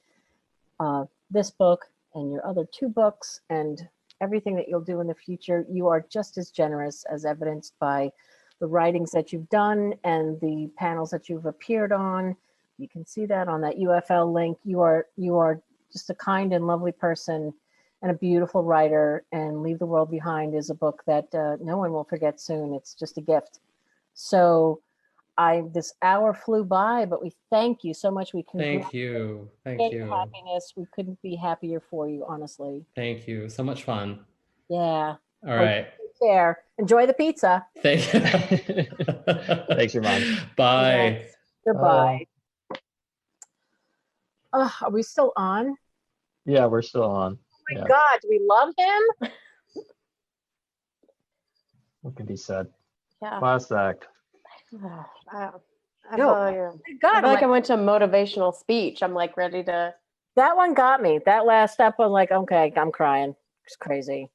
this book and your other two books and everything that you'll do in the future. You are just as generous, as evidenced by the writings that you've done and the panels that you've appeared on. You can see that on that UFL link. You are just a kind and lovely person, and a beautiful writer. And Leave the World Behind is a book that no one will forget soon. It's just a gift. So this hour flew by, but we thank you so much. We Thank you. Thank your you. happiness. We couldn't be happier for you, honestly. Thank you. So much fun. Yeah. All right. Take care. Enjoy the pizza. Thank you. Thanks, Rumaan. Bye. Yes. Goodbye. Are we still on? Yeah, we're still on. Oh my God, do we love him? What can be said? Yeah. Last act. I No. feel like I went to a motivational speech. I'm like ready to. That one got me. That last step was like, okay, I'm crying. It's crazy.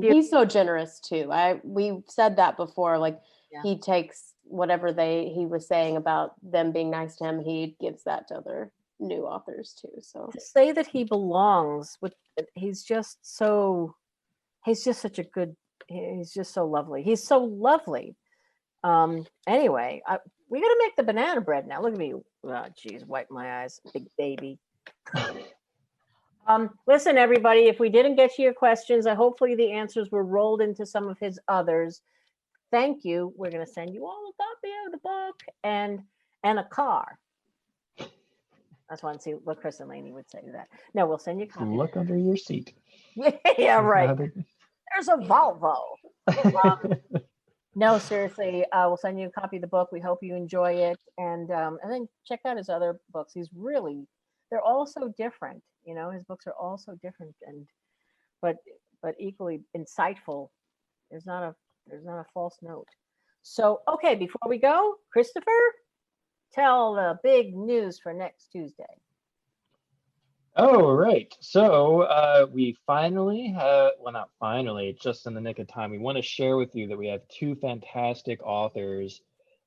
He's so generous too. We've said that before. Like he takes whatever he was saying about them being nice to him, he gives that to other new authors too. So to say that he belongs with, he's just such a good, he's just so lovely. He's so lovely. Anyway, we got to make the banana bread now. Look at me. Oh, geez, wipe my eyes, big baby. Listen, everybody, if we didn't get to your questions, hopefully the answers were rolled into some of his others. Thank you. We're going to send you all a copy of the book and a car. I just want to see what Chris and Lainey would say to that. No, we'll send you a copy. Look under your seat. Yeah, right. There's a Volvo. No, seriously, we'll send you a copy of the book. We hope you enjoy it, and then check out his other books. They're all so different. You know, his books are all so different, but equally insightful. There's not a false note. So, okay, before we go, Christopher, tell the big news for next Tuesday. Oh, right. So we finally have, well, not finally, just in the nick of time, we want to share with you that we have two fantastic authors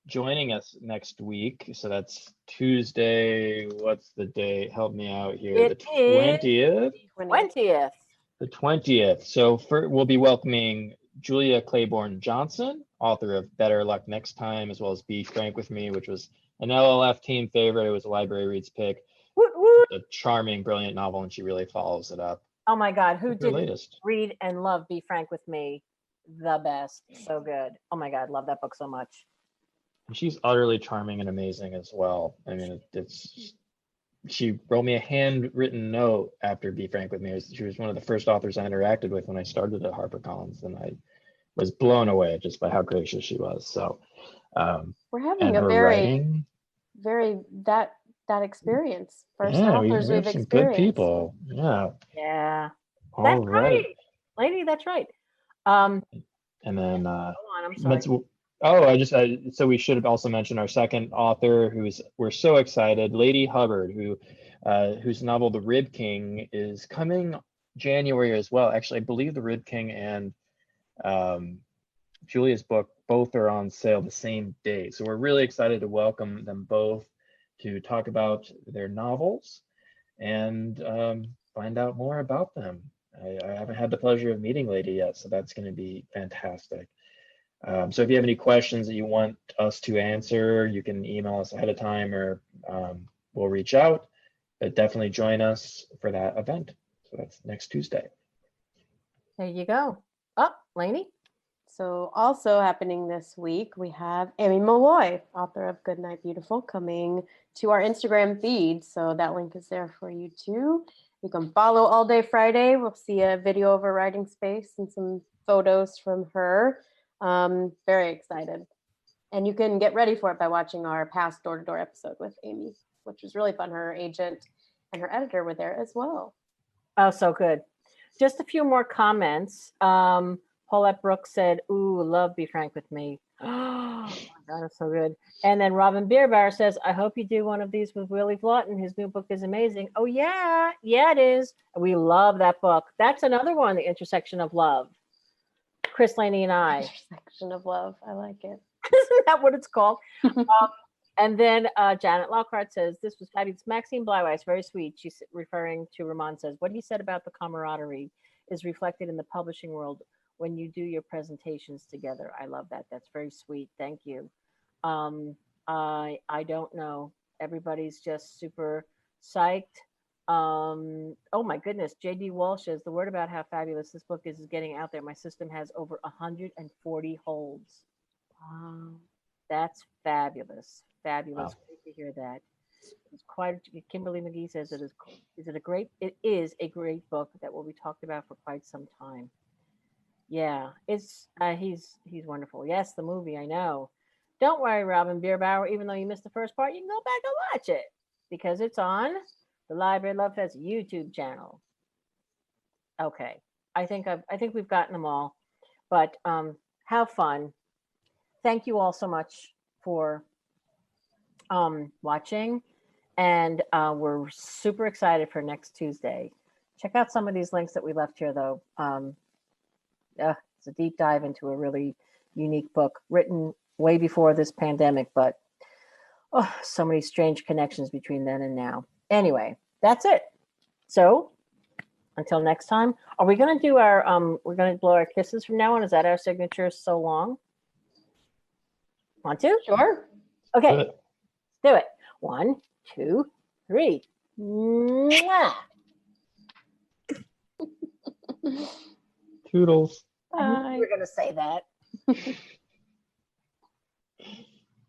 joining us next week. So that's Tuesday. What's the date? Help me out here. The 20th? 20th. The 20th. So we'll be welcoming Julia Claiborne Johnson, author of Better Luck Next Time, as well as Be Frank With Me, which was an LLF team favorite. It was a Library Reads pick. A charming, brilliant novel, and she really follows it up. Oh my God, who did latest. read and love Be Frank With Me? The best. So good. Oh my God, love that book so much. And she's utterly charming and amazing as well. I mean, she wrote me a handwritten note after Be Frank With Me. She was one of the first authors I interacted with when I started at HarperCollins, and I was blown away just by how gracious she was. So we're having a very that experience. First authors we've experienced. Good people. Yeah. Yeah. All right. Lady, that's right. And then go on, I'm sorry. So we should have also mentioned our second author, we're so excited, Lady Hubbard, whose novel The Rib King is coming January as well. Actually, I believe The Rib King and Julia's book both are on sale the same day. So we're really excited to welcome them both to talk about their novels and find out more about them. I haven't had the pleasure of meeting Lady yet, so that's going to be fantastic. So if you have any questions that you want us to answer, you can email us ahead of time, or we'll reach out. But definitely join us for that event. So that's next Tuesday. There you go. Oh, Lainey. So also happening this week, we have Amy Malloy, author of Goodnight Beautiful, coming to our Instagram feed. So that link is there for you too. You can follow All Day Friday. We'll see a video of her writing space and some photos from her. Very excited. And you can get ready for it by watching our past door-to-door episode with Amy, which was really fun. Her agent and her editor were there as well. Oh, so good. Just a few more comments. Paulette Brooks said, ooh, love Be Frank With Me. Oh, that is so good. And then Robin Beerbar says, I hope you do one of these with Willie Vlotton. His new book is amazing. Oh, yeah. Yeah, it is. We love that book. That's another one, The Intersection of Love. Chris, Laney, and I. Intersection of Love. I like it. Isn't that what it's called? And then Janet Lockhart says, this was fabulous. Maxine Bleiweiss, very sweet. She's referring to Rumaan, says, what he said about the camaraderie is reflected in the publishing world when you do your presentations together. I love that. That's very sweet. Thank you. I don't know. Everybody's just super psyched Oh my goodness, JD Walsh says the word about how fabulous this book is getting out there. My system has over 140 holds. Wow, that's fabulous. Fabulous. Wow. Great to hear that. It's quite. Kimberly McGee says it is. Is it a great? It is a great book that will be talked about for quite some time. Yeah, it's he's wonderful. Yes, the movie. I know. Don't worry, Robin Bierbauer. Even though you missed the first part, you can go back and watch it because it's on the Library Love Fest YouTube channel. Okay, I think we've gotten them all, but have fun. Thank you all so much for watching, and we're super excited for next Tuesday. Check out some of these links that we left here, though. It's a deep dive into a really unique book written way before this pandemic, but so many strange connections between then and now. Anyway, that's it. So until next time, are we going to do our we're going to blow our kisses from now on? Is that our signature so long? Want to? Sure. Okay, Good. let's do it. 1, 2, 3. Mwah! Toodles. I knew you were going to say that.